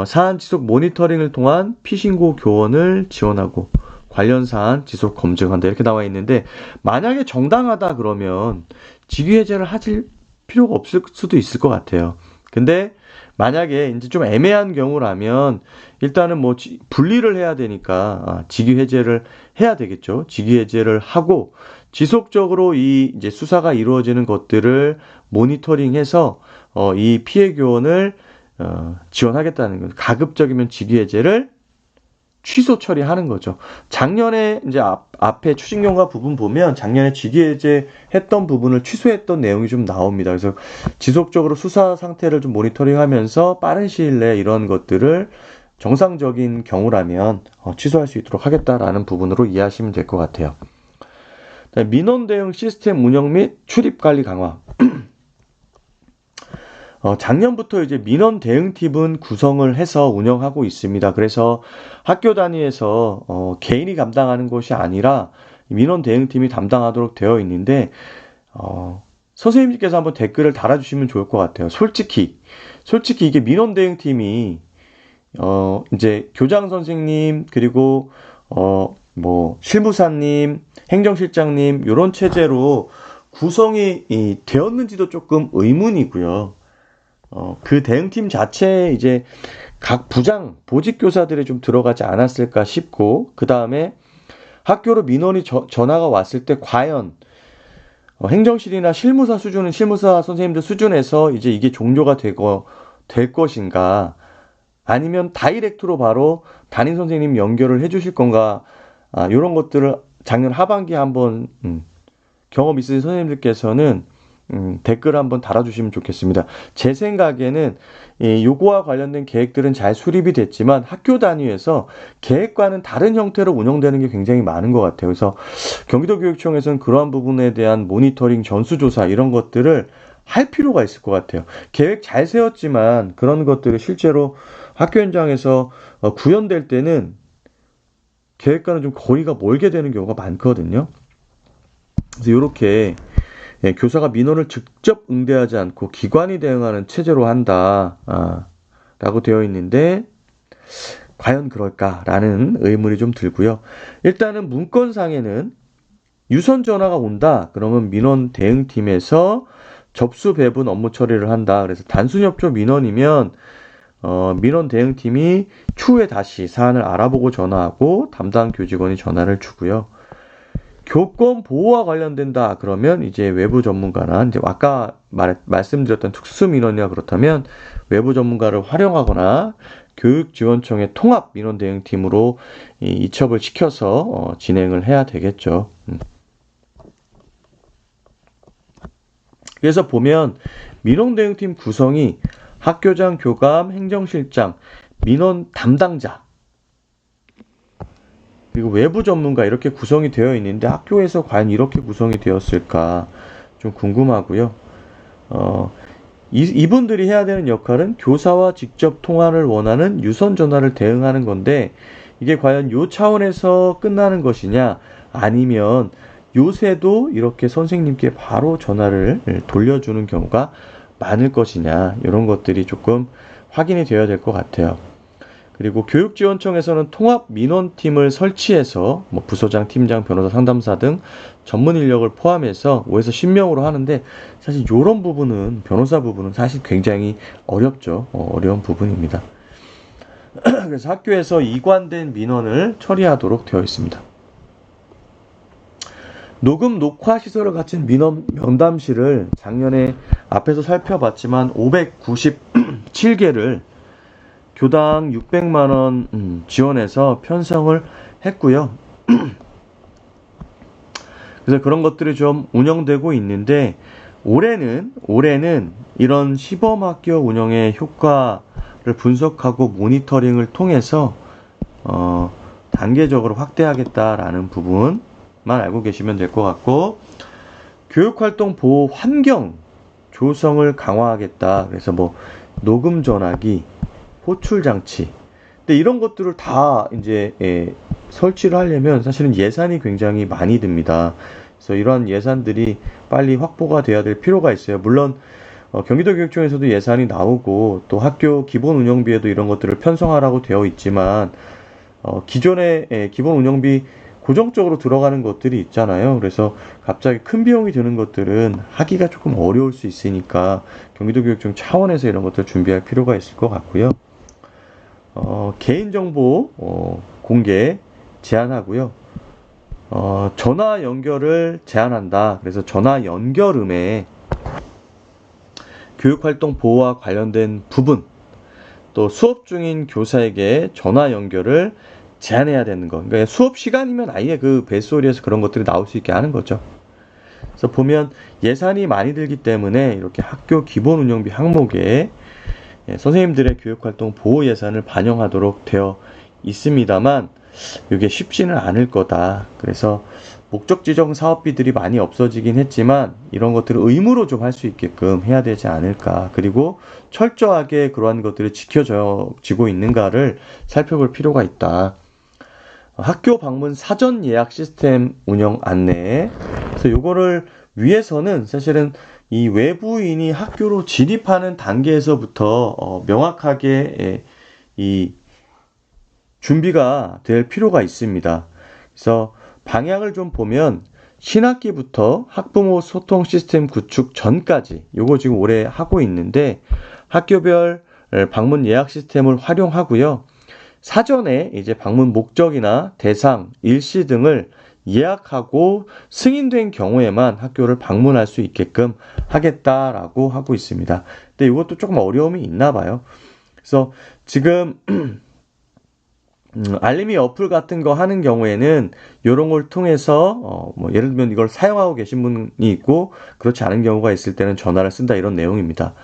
사안 지속 모니터링을 통한 피신고 교원을 지원하고 관련 사안 지속 검증한다 이렇게 나와 있는데 만약에 정당하다 그러면 직위해제를 하실 필요가 없을 수도 있을 것 같아요. 근데 만약에 이제 좀 애매한 경우라면 일단은 뭐 분리를 해야 되니까 직위해제를 해야 되겠죠. 직위해제를 하고 지속적으로 이 이제 수사가 이루어지는 것들을 모니터링해서 이 피해 교원을 지원하겠다는 거죠. 가급적이면 직위해제를 취소 처리하는 거죠. 작년에 이제 앞에 추진경과 부분 보면 작년에 직위해제 했던 부분을 취소했던 내용이 좀 나옵니다. 그래서 지속적으로 수사 상태를 좀 모니터링하면서 빠른 시일 내에 이런 것들을 정상적인 경우라면 취소할 수 있도록 하겠다라는 부분으로 이해하시면 될 것 같아요. 민원 대응 시스템 운영 및 출입 관리 강화. 작년부터 이제 민원 대응팀은 구성을 해서 운영하고 있습니다. 그래서 학교 단위에서 개인이 감당하는 것이 아니라 민원 대응팀이 담당하도록 되어 있는데 선생님께서 한번 댓글을 달아주시면 좋을 것 같아요. 솔직히 이게 민원 대응팀이 이제 교장 선생님 그리고 뭐 실무사님, 행정실장님 이런 체제로 구성이 되었는지도 조금 의문이고요. 그 대응팀 자체에 이제 각 부장, 보직교사들이 좀 들어가지 않았을까 싶고, 그 다음에 학교로 민원이 전화가 왔을 때 과연 행정실이나 실무사 수준은 실무사 선생님들 수준에서 이제 이게 종료가 될 것인가, 아니면 다이렉트로 바로 담임 선생님 연결을 해주실 건가, 이런 것들을 작년 하반기에 한번 경험 있으신 선생님들께서는 댓글 한번 달아주시면 좋겠습니다. 제 생각에는 요거와 관련된 계획들은 잘 수립이 됐지만 학교 단위에서 계획과는 다른 형태로 운영되는 게 굉장히 많은 것 같아요. 그래서 경기도교육청에서는 그러한 부분에 대한 모니터링, 전수조사 이런 것들을 할 필요가 있을 것 같아요. 계획 잘 세웠지만 그런 것들이 실제로 학교 현장에서 구현될 때는 계획과는 좀 거리가 멀게 되는 경우가 많거든요. 그래서 이렇게 교사가 민원을 직접 응대하지 않고 기관이 대응하는 체제로 한다, 라고 되어 있는데 과연 그럴까라는 의문이 좀 들고요. 일단은 문건상에는 유선 전화가 온다. 그러면 민원 대응팀에서 접수 배분 업무 처리를 한다. 그래서 단순 협조 민원이면 민원 대응팀이 추후에 다시 사안을 알아보고 전화하고 담당 교직원이 전화를 주고요. 교권 보호와 관련된다. 그러면 이제 외부 전문가나 이제 아까 말씀드렸던 특수 민원이나 그렇다면 외부 전문가를 활용하거나 교육지원청의 통합 민원 대응팀으로 이첩을 시켜서 진행을 해야 되겠죠. 그래서 보면 민원 대응팀 구성이 학교장, 교감, 행정실장, 민원 담당자, 그리고 외부 전문가 이렇게 구성이 되어 있는데 학교에서 과연 이렇게 구성이 되었을까 좀 궁금하고요. 이분들이 해야 되는 역할은 교사와 직접 통화를 원하는 유선 전화를 대응하는 건데 이게 과연 요 차원에서 끝나는 것이냐 아니면 요새도 이렇게 선생님께 바로 전화를 돌려주는 경우가 많을 것이냐 이런 것들이 조금 확인이 되어야 될 것 같아요. 그리고 교육지원청에서는 통합 민원팀을 설치해서 뭐 부서장, 팀장, 변호사, 상담사 등 전문 인력을 포함해서 5에서 10명으로 하는데 사실 이런 부분은 변호사 부분은 사실 굉장히 어렵죠. 어려운 부분입니다. 그래서 학교에서 이관된 민원을 처리하도록 되어 있습니다. 녹음 녹화 시설을 갖춘 민원 면담실을 작년에 앞에서 살펴봤지만 597개를 교당 600만 원 지원해서 편성을 했고요. 그래서 그런 것들이 좀 운영되고 있는데 올해는 이런 시범학교 운영의 효과를 분석하고 모니터링을 통해서 단계적으로 확대하겠다라는 부분만 알고 계시면 될 것 같고, 교육활동 보호 환경 조성을 강화하겠다. 그래서 뭐 녹음 전화기, 호출 장치. 근데 이런 것들을 다 이제 설치를 하려면 사실은 예산이 굉장히 많이 듭니다. 그래서 이러한 예산들이 빨리 확보가 돼야 될 필요가 있어요. 물론 경기도교육청에서도 예산이 나오고 또 학교 기본 운영비에도 이런 것들을 편성하라고 되어 있지만 기존의 기본 운영비 고정적으로 들어가는 것들이 있잖아요. 그래서 갑자기 큰 비용이 드는 것들은 하기가 조금 어려울 수 있으니까 경기도교육청 차원에서 이런 것들 준비할 필요가 있을 것 같고요. 개인정보 공개 제한하고요. 전화 연결을 제한한다. 그래서 전화 연결음에 교육활동 보호와 관련된 부분, 또 수업 중인 교사에게 전화 연결을 제한해야 되는 거. 그러니까 수업 시간이면 아예 그 벨소리에서 그런 것들이 나올 수 있게 하는 거죠. 그래서 보면 예산이 많이 들기 때문에 이렇게 학교 기본 운영비 항목에 선생님들의 교육활동 보호 예산을 반영하도록 되어 있습니다만 이게 쉽지는 않을 거다. 그래서 목적 지정 사업비들이 많이 없어지긴 했지만 이런 것들을 의무로 좀 할 수 있게끔 해야 되지 않을까. 그리고 철저하게 그러한 것들이 지켜지고 있는가를 살펴볼 필요가 있다. 학교 방문 사전 예약 시스템 운영 안내. 그래서 요거를 위해서는 사실은 이 외부인이 학교로 진입하는 단계에서부터 명확하게 이 준비가 될 필요가 있습니다. 그래서 방향을 좀 보면 신학기부터 학부모 소통 시스템 구축 전까지 요거 지금 올해 하고 있는데 학교별 방문 예약 시스템을 활용하고요. 사전에 이제 방문 목적이나 대상, 일시 등을 예약하고 승인된 경우에만 학교를 방문할 수 있게끔 하겠다라고 하고 있습니다. 근데 이것도 조금 어려움이 있나 봐요. 그래서 지금 알림이 어플 같은 거 하는 경우에는 이런 걸 통해서 뭐 예를 들면 이걸 사용하고 계신 분이 있고 그렇지 않은 경우가 있을 때는 전화를 쓴다 이런 내용입니다.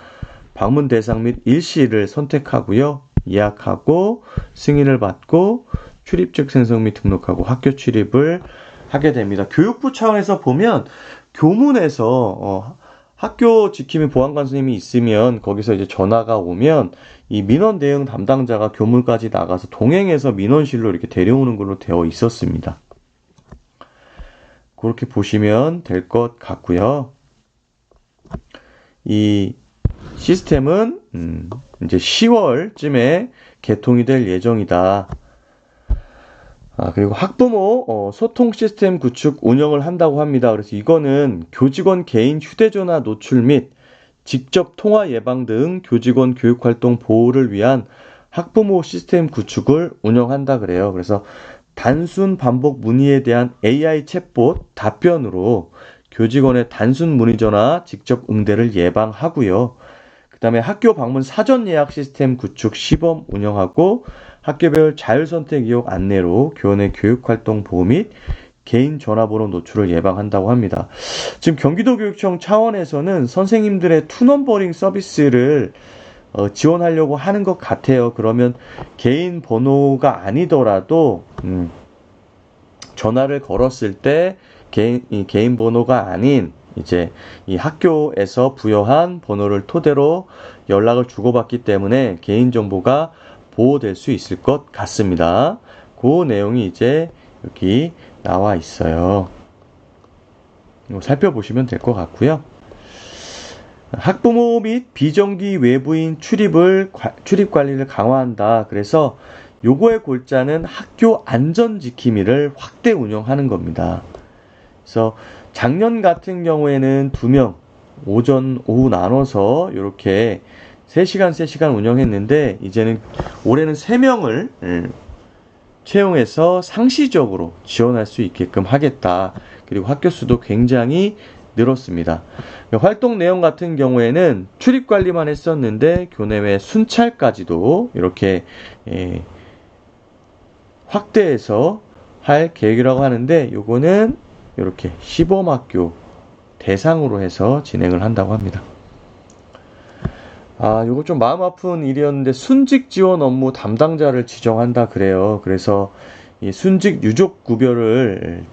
방문 대상 및 일시를 선택하고요. 예약하고 승인을 받고 출입증 생성 및 등록하고 학교 출입을 하게 됩니다. 교육부 차원에서 보면 교문에서 학교 지킴이 보안관 선생님이 있으면 거기서 이제 전화가 오면 이 민원 대응 담당자가 교문까지 나가서 동행해서 민원실로 이렇게 데려오는 걸로 되어 있었습니다. 그렇게 보시면 될 것 같고요. 이 시스템은 이제 10월쯤에 개통이 될 예정이다. 그리고 학부모 소통 시스템 구축 운영을 한다고 합니다. 그래서 이거는 교직원 개인 휴대전화 노출 및 직접 통화 예방 등 교직원 교육활동 보호를 위한 학부모 시스템 구축을 운영한다 그래요. 그래서 단순 반복 문의에 대한 AI 챗봇 답변으로 교직원의 단순 문의 전화 직접 응대를 예방하고요. 그 다음에 학교 방문 사전 예약 시스템 구축 시범 운영하고 학교별 자율선택 이용 안내로 교원의 교육활동 보호 및 개인 전화번호 노출을 예방한다고 합니다. 지금 경기도교육청 차원에서는 선생님들의 투넘버링 서비스를 지원하려고 하는 것 같아요. 그러면 개인 번호가 아니더라도 전화를 걸었을 때 개인 번호가 아닌 이제 이 학교에서 부여한 번호를 토대로 연락을 주고받기 때문에 개인정보가 보호될 수 있을 것 같습니다. 그 내용이 이제 여기 나와 있어요. 이거 살펴보시면 될 것 같고요. 학부모 및 비정기 외부인 출입 관리를 강화한다. 그래서 요거의 골자는 학교 안전지킴이를 확대 운영하는 겁니다. 그래서 작년 같은 경우에는 2명, 오전, 오후 나눠서 이렇게 3시간 운영했는데 이제는 올해는 3명을 채용해서 상시적으로 지원할 수 있게끔 하겠다. 그리고 학교 수도 굉장히 늘었습니다. 활동 내용 같은 경우에는 출입 관리만 했었는데 교내외 순찰까지도 이렇게 확대해서 할 계획이라고 하는데 요거는 이렇게 시범학교 대상으로 해서 진행을 한다고 합니다. 요거 좀 마음 아픈 일이었는데 순직 지원 업무 담당자를 지정한다 그래요. 그래서 이 순직 유족 구별을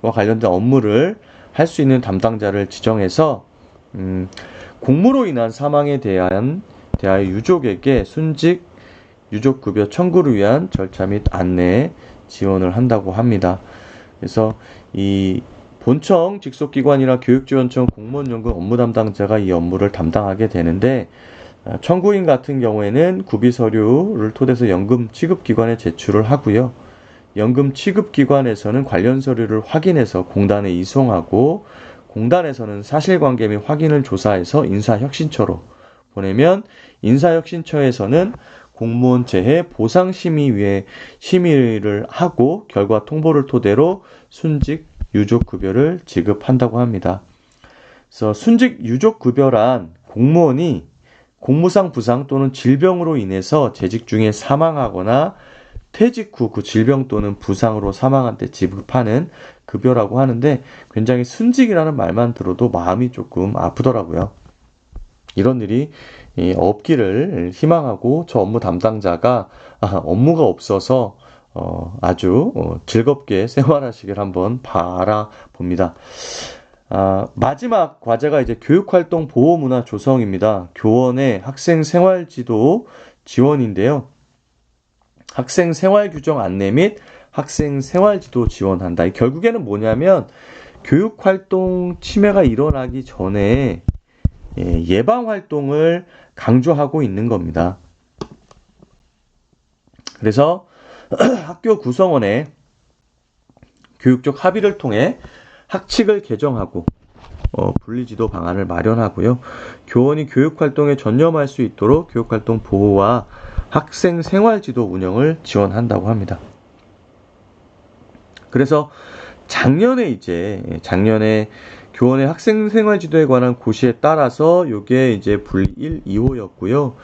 관련된 업무를 할 수 있는 담당자를 지정해서 공무로 인한 사망에 대하여 유족에게 순직 유족 급여 청구를 위한 절차 및 안내 지원을 한다고 합니다. 그래서 이 본청 직속기관이나 교육지원청 공무원연금 업무 담당자가 이 업무를 담당하게 되는데 청구인 같은 경우에는 구비 서류를 토대해서 연금 취급기관에 제출을 하고요. 연금 취급기관에서는 관련 서류를 확인해서 공단에 이송하고 공단에서는 사실관계 및 확인을 조사해서 인사혁신처로 보내면 인사혁신처에서는 공무원 재해 보상심의위에 심의를 하고 결과 통보를 토대로 순직 유족급여를 지급한다고 합니다. 그래서 순직 유족급여란 공무원이 공무상 부상 또는 질병으로 인해서 재직 중에 사망하거나 퇴직 후 그 질병 또는 부상으로 사망한 때 지급하는 급여라고 하는데 굉장히 순직이라는 말만 들어도 마음이 조금 아프더라고요. 이런 일이 없기를 희망하고 저 업무 담당자가 업무가 없어서 아주 즐겁게 생활하시길 한번 바라봅니다. 마지막 과제가 이제 교육활동 보호문화 조성입니다. 교원의 학생 생활지도 지원인데요. 학생 생활규정 안내 및 학생 생활지도 지원한다. 결국에는 뭐냐면 교육활동 침해가 일어나기 전에 예방활동을 강조하고 있는 겁니다. 그래서 학교 구성원의 교육적 합의를 통해 학칙을 개정하고 분리지도 방안을 마련하고요. 교원이 교육활동에 전념할 수 있도록 교육활동 보호와 학생 생활지도 운영을 지원한다고 합니다. 그래서 작년에 교원의 학생 생활지도에 관한 고시에 따라서 요게 이제 분리 1, 2호였고요.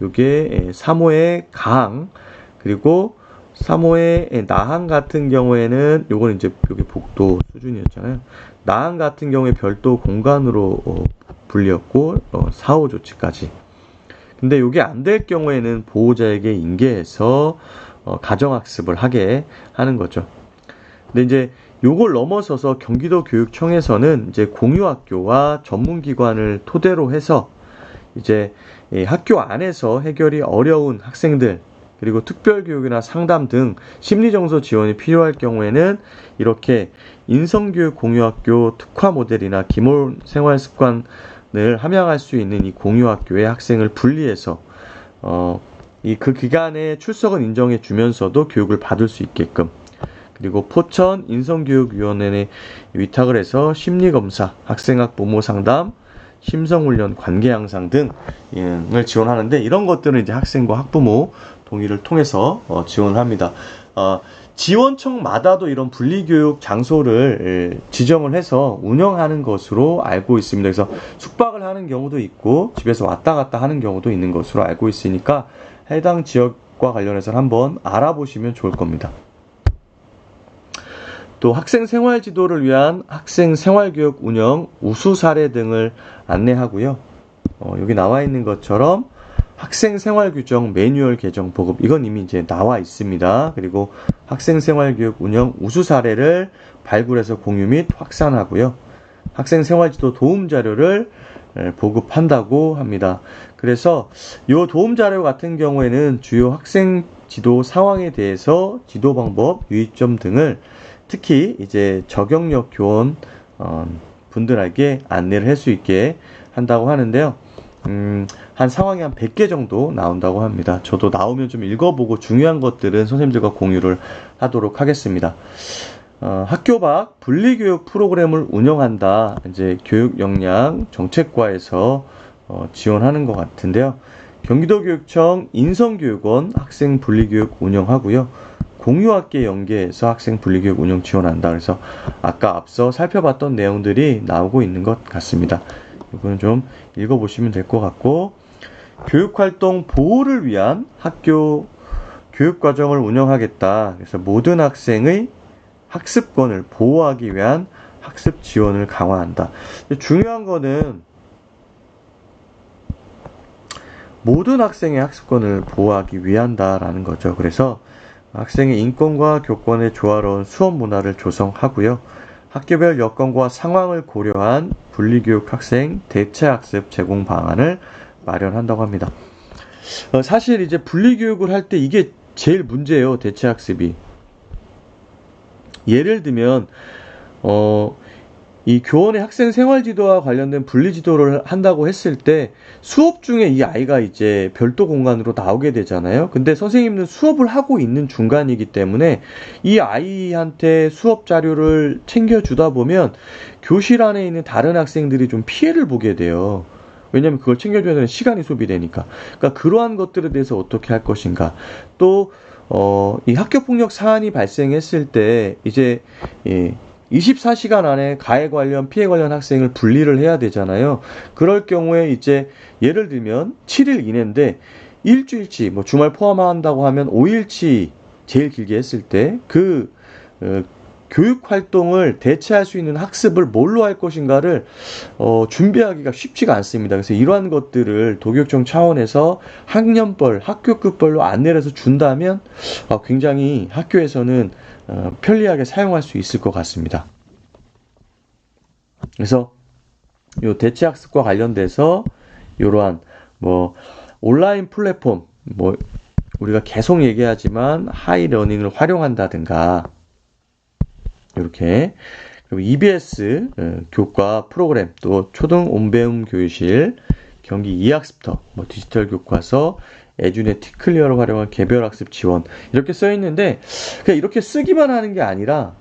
요게 3호의 가항, 그리고 3호의 나항 같은 경우에는 요건 이제 여기 복도 수준이었잖아요. 나항 같은 경우에 별도 공간으로 분리였고 4호 조치까지. 근데 요게 안 될 경우에는 보호자에게 인계해서 가정학습을 하게 하는 거죠. 근데 이제 요걸 넘어서서 경기도 교육청에서는 이제 공유학교와 전문기관을 토대로 해서 이제 학교 안에서 해결이 어려운 학생들, 그리고 특별교육이나 상담 등 심리정서 지원이 필요할 경우에는 이렇게 인성교육 공유학교 특화 모델이나 기본 생활습관을 함양할 수 있는 이 공유학교의 학생을 분리해서 그 기간에 출석은 인정해 주면서도 교육을 받을 수 있게끔, 그리고 포천 인성교육위원회에 위탁을 해서 심리검사, 학생학 부모 상담, 심성훈련, 관계 향상 등을 지원하는데, 이런 것들은 이제 학생과 학부모 동의를 통해서 지원을 합니다. 지원청마다도 이런 분리교육 장소를 지정을 해서 운영하는 것으로 알고 있습니다. 그래서 숙박을 하는 경우도 있고 집에서 왔다 갔다 하는 경우도 있는 것으로 알고 있으니까 해당 지역과 관련해서 한번 알아보시면 좋을 겁니다. 또 학생 생활 지도를 위한 학생 생활교육 운영 우수 사례 등을 안내하고요. 여기 나와 있는 것처럼 학생 생활 규정 매뉴얼 개정 보급, 이건 이미 이제 나와 있습니다. 그리고 학생 생활 교육 운영 우수 사례를 발굴해서 공유 및 확산하고요. 학생 생활 지도 도움 자료를 보급한다고 합니다. 그래서 이 도움 자료 같은 경우에는 주요 학생 지도 상황에 대해서 지도 방법, 유의점 등을 특히 이제 적용력 교원 분들에게 안내를 할 수 있게 한다고 하는데요. 한 상황이 한 100개 정도 나온다고 합니다. 저도 나오면 좀 읽어보고 중요한 것들은 선생님들과 공유를 하도록 하겠습니다. 학교 밖 분리교육 프로그램을 운영한다. 이제 교육역량 정책과에서 지원하는 것 같은데요. 경기도교육청 인성교육원 학생 분리교육 운영하고요. 공유학계 연계해서 학생 분리교육 운영 지원한다. 그래서 아까 앞서 살펴봤던 내용들이 나오고 있는 것 같습니다. 이거는 좀 읽어보시면 될 것 같고, 교육활동 보호를 위한 학교 교육과정을 운영하겠다. 그래서 모든 학생의 학습권을 보호하기 위한 학습 지원을 강화한다. 중요한 거는 모든 학생의 학습권을 보호하기 위한다라는 거죠. 그래서 학생의 인권과 교권의 조화로운 수업 문화를 조성하고요. 학교별 여건과 상황을 고려한 분리교육 학생 대체학습 제공 방안을 마련한다고 합니다. 사실 이제 분리교육을 할 때 이게 제일 문제예요. 대체학습이. 예를 들면 이 교원의 학생 생활지도와 관련된 분리지도를 한다고 했을 때 수업 중에 이 아이가 이제 별도 공간으로 나오게 되잖아요. 근데 선생님은 수업을 하고 있는 중간이기 때문에 이 아이한테 수업 자료를 챙겨주다 보면 교실 안에 있는 다른 학생들이 좀 피해를 보게 돼요. 왜냐하면 그걸 챙겨줘야 되는 시간이 소비되니까. 그러니까 그러한 것들에 대해서 어떻게 할 것인가. 또 이 학교폭력 사안이 발생했을 때 이제 24시간 안에 가해 관련, 피해 관련 학생을 분리를 해야 되잖아요. 그럴 경우에 이제 예를 들면 7일 이내인데 일주일치, 뭐 주말 포함한다고 하면 5일치 제일 길게 했을 때 그 교육 활동을 대체할 수 있는 학습을 뭘로 할 것인가를 준비하기가 쉽지가 않습니다. 그래서 이러한 것들을 도교육청 차원에서 학년별, 학교급별로 안내를 해서 준다면 굉장히 학교에서는 편리하게 사용할 수 있을 것 같습니다. 그래서 요 대체학습과 관련돼서 이러한 뭐 온라인 플랫폼, 뭐 우리가 계속 얘기하지만 하이러닝을 활용한다든가, 이렇게, 그리고 EBS 교과 프로그램, 또 초등 온배움 교실, 경기 이학습터, 뭐 디지털 교과서, 에듀넷 티클리어를 활용한 개별 학습 지원, 이렇게 써 있는데 그냥 이렇게 쓰기만 하는 게 아니라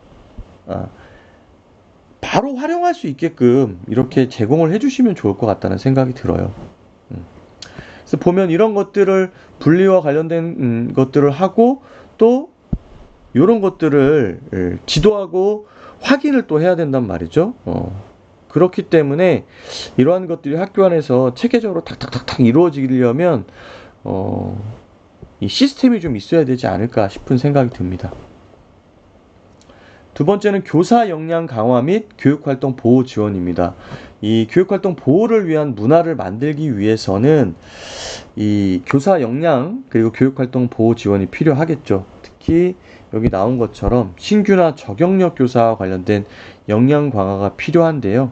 바로 활용할 수 있게끔 이렇게 제공을 해주시면 좋을 것 같다는 생각이 들어요. 그래서 보면 이런 것들을 분리와 관련된 것들을 하고 또 이런 것들을 지도하고 확인을 또 해야 된단 말이죠. 그렇기 때문에 이러한 것들이 학교 안에서 체계적으로 탁탁탁탁 이루어지려면 이 시스템이 좀 있어야 되지 않을까 싶은 생각이 듭니다. 두 번째는 교사 역량 강화 및 교육활동 보호 지원입니다. 이 교육활동 보호를 위한 문화를 만들기 위해서는 이 교사 역량 그리고 교육활동 보호 지원이 필요하겠죠. 특히 여기 나온 것처럼 신규나 저경력 교사와 관련된 역량 강화가 필요한데요.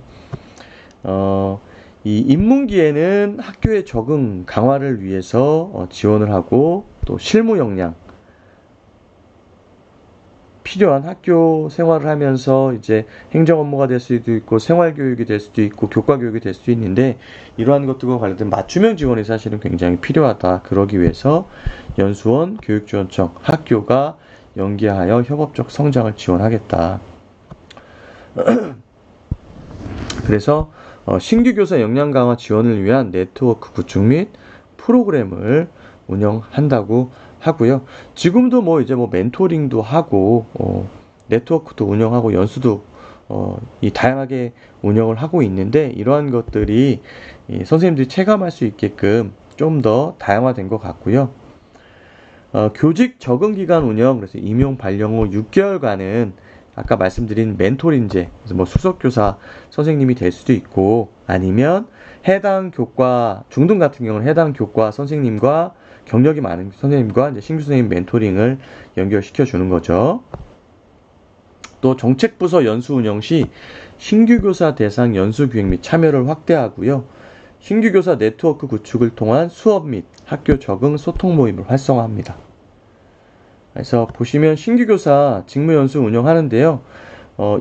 이 입문기에는 학교의 적응 강화를 위해서 지원을 하고 또 실무 역량 필요한 학교 생활을 하면서 이제 행정 업무가 될 수도 있고 생활 교육이 될 수도 있고 교과 교육이 될 수도 있는데 이러한 것들과 관련된 맞춤형 지원이 사실은 굉장히 필요하다. 그러기 위해서 연수원, 교육지원청, 학교가 연계하여 협업적 성장을 지원하겠다. 그래서 신규 교사 역량 강화 지원을 위한 네트워크 구축 및 프로그램을 운영한다고 하고요. 지금도 뭐 이제 뭐 멘토링도 하고 네트워크도 운영하고 연수도 이 다양하게 운영을 하고 있는데 이러한 것들이 선생님들이 체감할 수 있게끔 좀 더 다양화된 것 같고요. 교직 적응 기간 운영, 그래서 임용 발령 후 6개월간은 아까 말씀드린 멘토링제, 그래서 뭐 수석교사 선생님이 될 수도 있고 아니면 해당 교과 중등 같은 경우는 해당 교과 선생님과 경력이 많은 선생님과 이제 신규 선생님 멘토링을 연결시켜 주는 거죠. 또 정책부서 연수 운영 시 신규 교사 대상 연수 기획 및 참여를 확대하고요. 신규 교사 네트워크 구축을 통한 수업 및 학교 적응 소통 모임을 활성화합니다. 그래서 보시면 신규 교사 직무 연수 운영하는데요.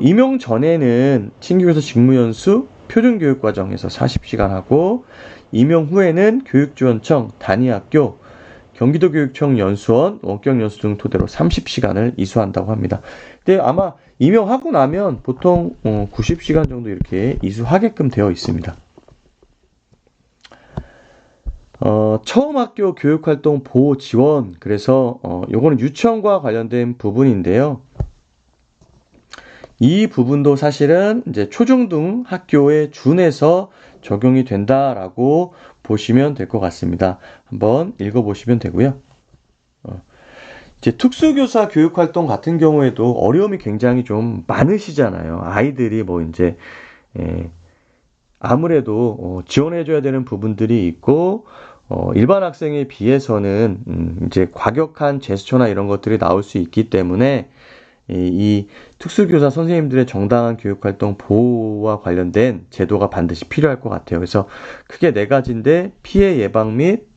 임용 전에는 신규 교사 직무 연수 표준 교육 과정에서 40시간 하고 임용 후에는 교육지원청, 단위학교, 경기도교육청 연수원, 원격 연수 등 토대로 30시간을 이수한다고 합니다. 근데 아마 임용하고 나면 보통 90시간 정도 이렇게 이수하게끔 되어 있습니다. 처음 학교 교육활동 보호 지원. 그래서 요거는 유치원과 관련된 부분인데요. 이 부분도 사실은 이제 초중등 학교에 준해서 적용이 된다라고 보시면 될 것 같습니다. 한번 읽어보시면 되고요. 이제 특수교사 교육활동 같은 경우에도 어려움이 굉장히 좀 많으시잖아요. 아이들이 뭐 이제 아무래도 지원해줘야 되는 부분들이 있고 일반 학생에 비해서는 이제 과격한 제스처나 이런 것들이 나올 수 있기 때문에 이 특수교사 선생님들의 정당한 교육활동 보호와 관련된 제도가 반드시 필요할 것 같아요. 그래서 크게 네 가지인데 피해 예방 및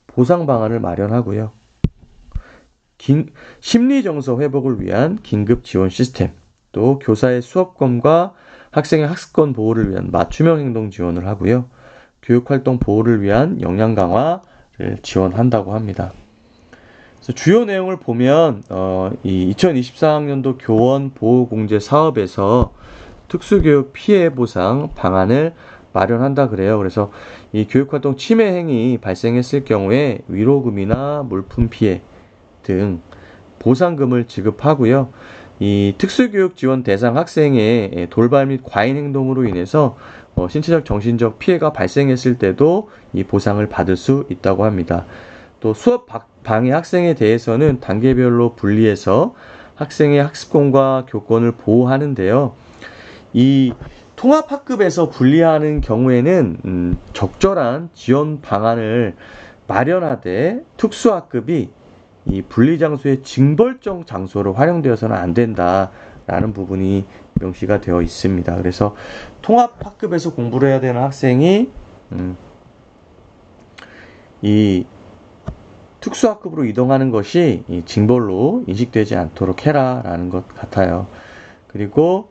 보상 방안을 마련하고요. 심리정서 회복을 위한 긴급 지원 시스템, 또 교사의 수업권과 학생의 학습권 보호를 위한 맞춤형 행동 지원을 하고요. 교육활동 보호를 위한 역량 강화를 지원한다고 합니다. 그래서 주요 내용을 보면 이 2024학년도 교원 보호공제 사업에서 특수교육 피해 보상 방안을 마련한다 그래요. 그래서 이 교육활동 침해 행위 발생했을 경우에 위로금이나 물품 피해 등 보상금을 지급하고요. 이 특수교육 지원 대상 학생의 돌발 및 과잉 행동으로 인해서 신체적 정신적 피해가 발생했을 때도 이 보상을 받을 수 있다고 합니다. 또 수업 방해 학생에 대해서는 단계별로 분리해서 학생의 학습권과 교권을 보호하는데요. 이 통합학급에서 분리하는 경우에는 적절한 지원 방안을 마련하되 특수학급이 이 분리장소의 징벌적 장소로 활용되어서는 안 된다라는 부분이 명시가 되어 있습니다. 그래서 통합학급에서 공부를 해야 되는 학생이 이 특수학급으로 이동하는 것이 이 징벌로 인식되지 않도록 해라라는 것 같아요. 그리고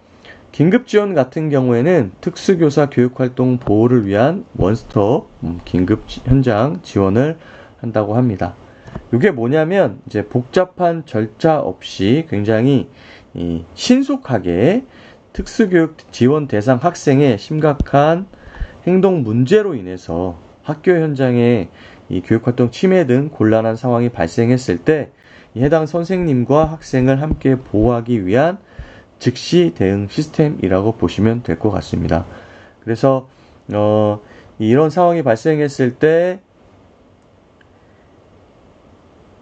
긴급지원 같은 경우에는 특수교사 교육활동 보호를 위한 원스톱 긴급 현장 지원을 한다고 합니다. 이게 뭐냐면 이제 복잡한 절차 없이 굉장히 신속하게 특수교육 지원 대상 학생의 심각한 행동 문제로 인해서 학교 현장에 이 교육활동 침해 등 곤란한 상황이 발생했을 때 해당 선생님과 학생을 함께 보호하기 위한 즉시 대응 시스템이라고 보시면 될 것 같습니다. 그래서 이런 상황이 발생했을 때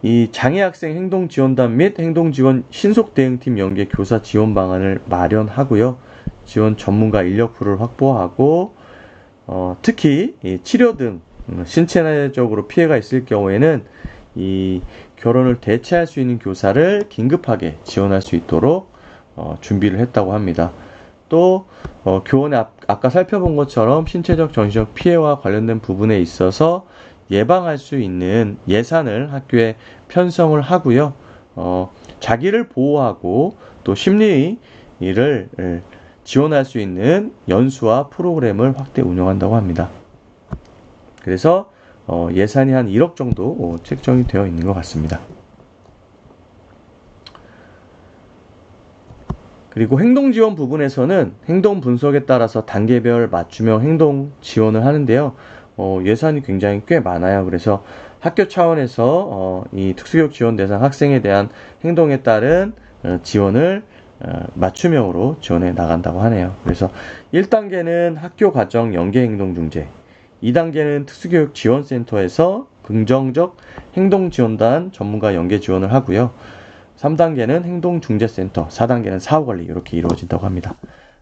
이 장애학생 행동지원단 및 행동지원 신속대응팀 연계 교사 지원 방안을 마련하고요. 지원 전문가 인력풀을 확보하고 특히 이 치료 등 신체적으로 피해가 있을 경우에는 이 결혼을 대체할 수 있는 교사를 긴급하게 지원할 수 있도록 준비를 했다고 합니다. 또 교원에 아까 살펴본 것처럼 신체적 정신적 피해와 관련된 부분에 있어서 예방할 수 있는 예산을 학교에 편성을 하고요. 자기를 보호하고 또 심리를 지원할 수 있는 연수와 프로그램을 확대 운영한다고 합니다. 그래서 예산이 한 1억 정도 책정이 되어 있는 것 같습니다. 그리고 행동 지원 부분에서는 행동 분석에 따라서 단계별 맞춤형 행동 지원을 하는데요. 예산이 굉장히 꽤 많아요. 그래서 학교 차원에서 이 특수교육 지원 대상 학생에 대한 행동에 따른 지원을 맞춤형으로 지원해 나간다고 하네요. 그래서 1단계는 학교 과정 연계 행동 중재, 2단계는 특수교육 지원센터에서 긍정적 행동 지원단 전문가 연계 지원을 하고요. 3단계는 행동중재센터, 4단계는 사후관리 이렇게 이루어진다고 합니다.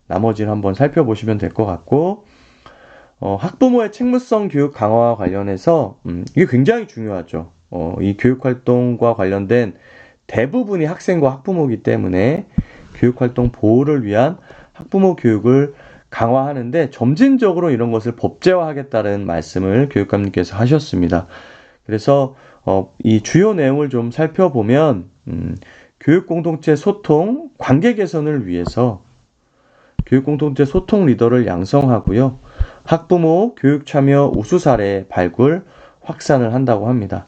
나머지는 한번 살펴보시면 될 것 같고 학부모의 책무성 교육 강화와 관련해서 이게 굉장히 중요하죠. 이 교육활동과 관련된 대부분이 학생과 학부모이기 때문에 교육활동 보호를 위한 학부모 교육을 강화하는데 점진적으로 이런 것을 법제화하겠다는 말씀을 교육감님께서 하셨습니다. 그래서 이 주요 내용을 좀 살펴보면 교육공동체 소통, 관계 개선을 위해서 교육공동체 소통 리더를 양성하고요. 학부모 교육 참여 우수 사례 발굴, 확산을 한다고 합니다.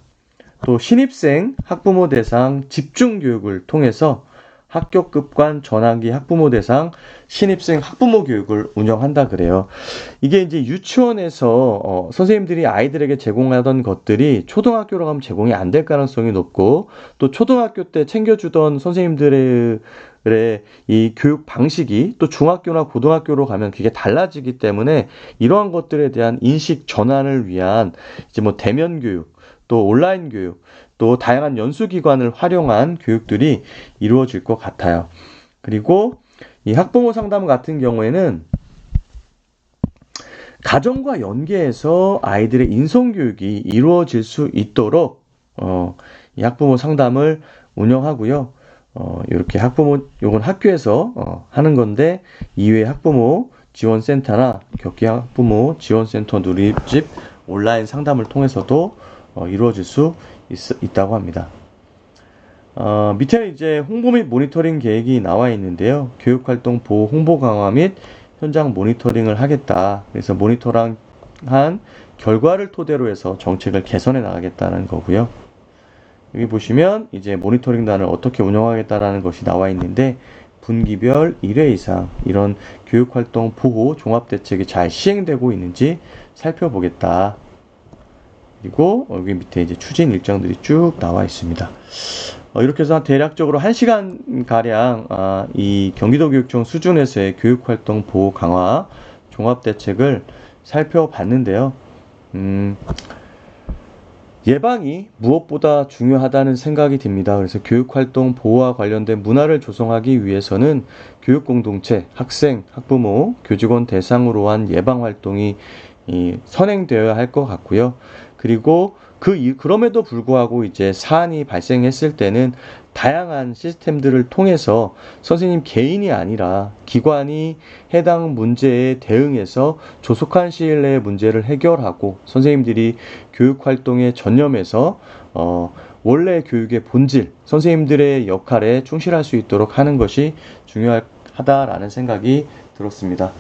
또 신입생 학부모 대상 집중 교육을 통해서 학교급 간 전환기 학부모 대상 신입생 학부모 교육을 운영한다 그래요. 이게 이제 유치원에서 선생님들이 아이들에게 제공하던 것들이 초등학교로 가면 제공이 안 될 가능성이 높고 또 초등학교 때 챙겨주던 선생님들의 이 교육 방식이 또 중학교나 고등학교로 가면 그게 달라지기 때문에 이러한 것들에 대한 인식 전환을 위한 이제 뭐 대면 교육, 또 온라인 교육, 또 다양한 연수기관을 활용한 교육들이 이루어질 것 같아요. 그리고 이 학부모 상담 같은 경우에는 가정과 연계해서 아이들의 인성교육이 이루어질 수 있도록 이 학부모 상담을 운영하고요. 이렇게 요건 학교에서 하는 건데 이외에 학부모 지원센터나 격기 학부모 지원센터 누리집 온라인 상담을 통해서도 이루어질 수 있다고 합니다. 밑에는 이제 홍보 및 모니터링 계획이 나와 있는데요. 교육활동 보호 홍보 강화 및 현장 모니터링을 하겠다. 그래서 모니터링한 결과를 토대로 해서 정책을 개선해 나가겠다는 거고요. 여기 보시면 이제 모니터링단을 어떻게 운영하겠다라는 것이 나와 있는데 분기별 1회 이상 이런 교육활동 보호 종합대책이 잘 시행되고 있는지 살펴보겠다. 그리고 여기 밑에 이제 추진 일정들이 쭉 나와 있습니다. 이렇게 해서 대략적으로 1시간 가량 이 경기도교육청 수준에서의 교육활동 보호 강화 종합대책을 살펴봤는데요. 예방이 무엇보다 중요하다는 생각이 듭니다. 그래서 교육활동 보호와 관련된 문화를 조성하기 위해서는 교육공동체, 학생, 학부모, 교직원 대상으로 한 예방활동이 선행되어야 할 것 같고요. 그리고 그럼에도 불구하고 이제 사안이 발생했을 때는 다양한 시스템들을 통해서 선생님 개인이 아니라 기관이 해당 문제에 대응해서 조속한 시일 내에 문제를 해결하고 선생님들이 교육활동에 전념해서 원래 교육의 본질, 선생님들의 역할에 충실할 수 있도록 하는 것이 중요하다라는 생각이 들었습니다.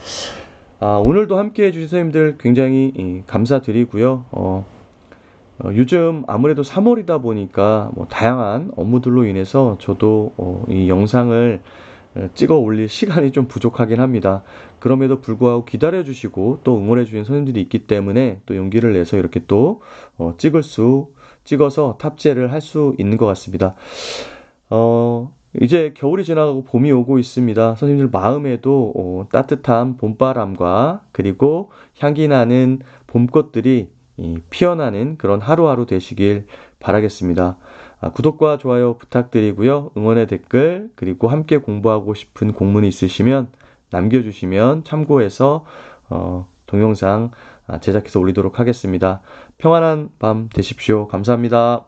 오늘도 함께 해주신 선생님들 굉장히 감사드리고요. 요즘 아무래도 3월이다 보니까 뭐 다양한 업무들로 인해서 저도 이 영상을 찍어 올릴 시간이 좀 부족하긴 합니다. 그럼에도 불구하고 기다려 주시고 또 응원해 주신 선생님들이 있기 때문에 또 용기를 내서 이렇게 또 찍어서 탑재를 할 수 있는 것 같습니다. 이제 겨울이 지나가고 봄이 오고 있습니다. 선생님들 마음에도 따뜻한 봄바람과 그리고 향기 나는 봄꽃들이 피어나는 그런 하루하루 되시길 바라겠습니다. 구독과 좋아요 부탁드리고요. 응원의 댓글 그리고 함께 공부하고 싶은 공문이 있으시면 남겨주시면 참고해서 동영상 제작해서 올리도록 하겠습니다. 평안한 밤 되십시오. 감사합니다.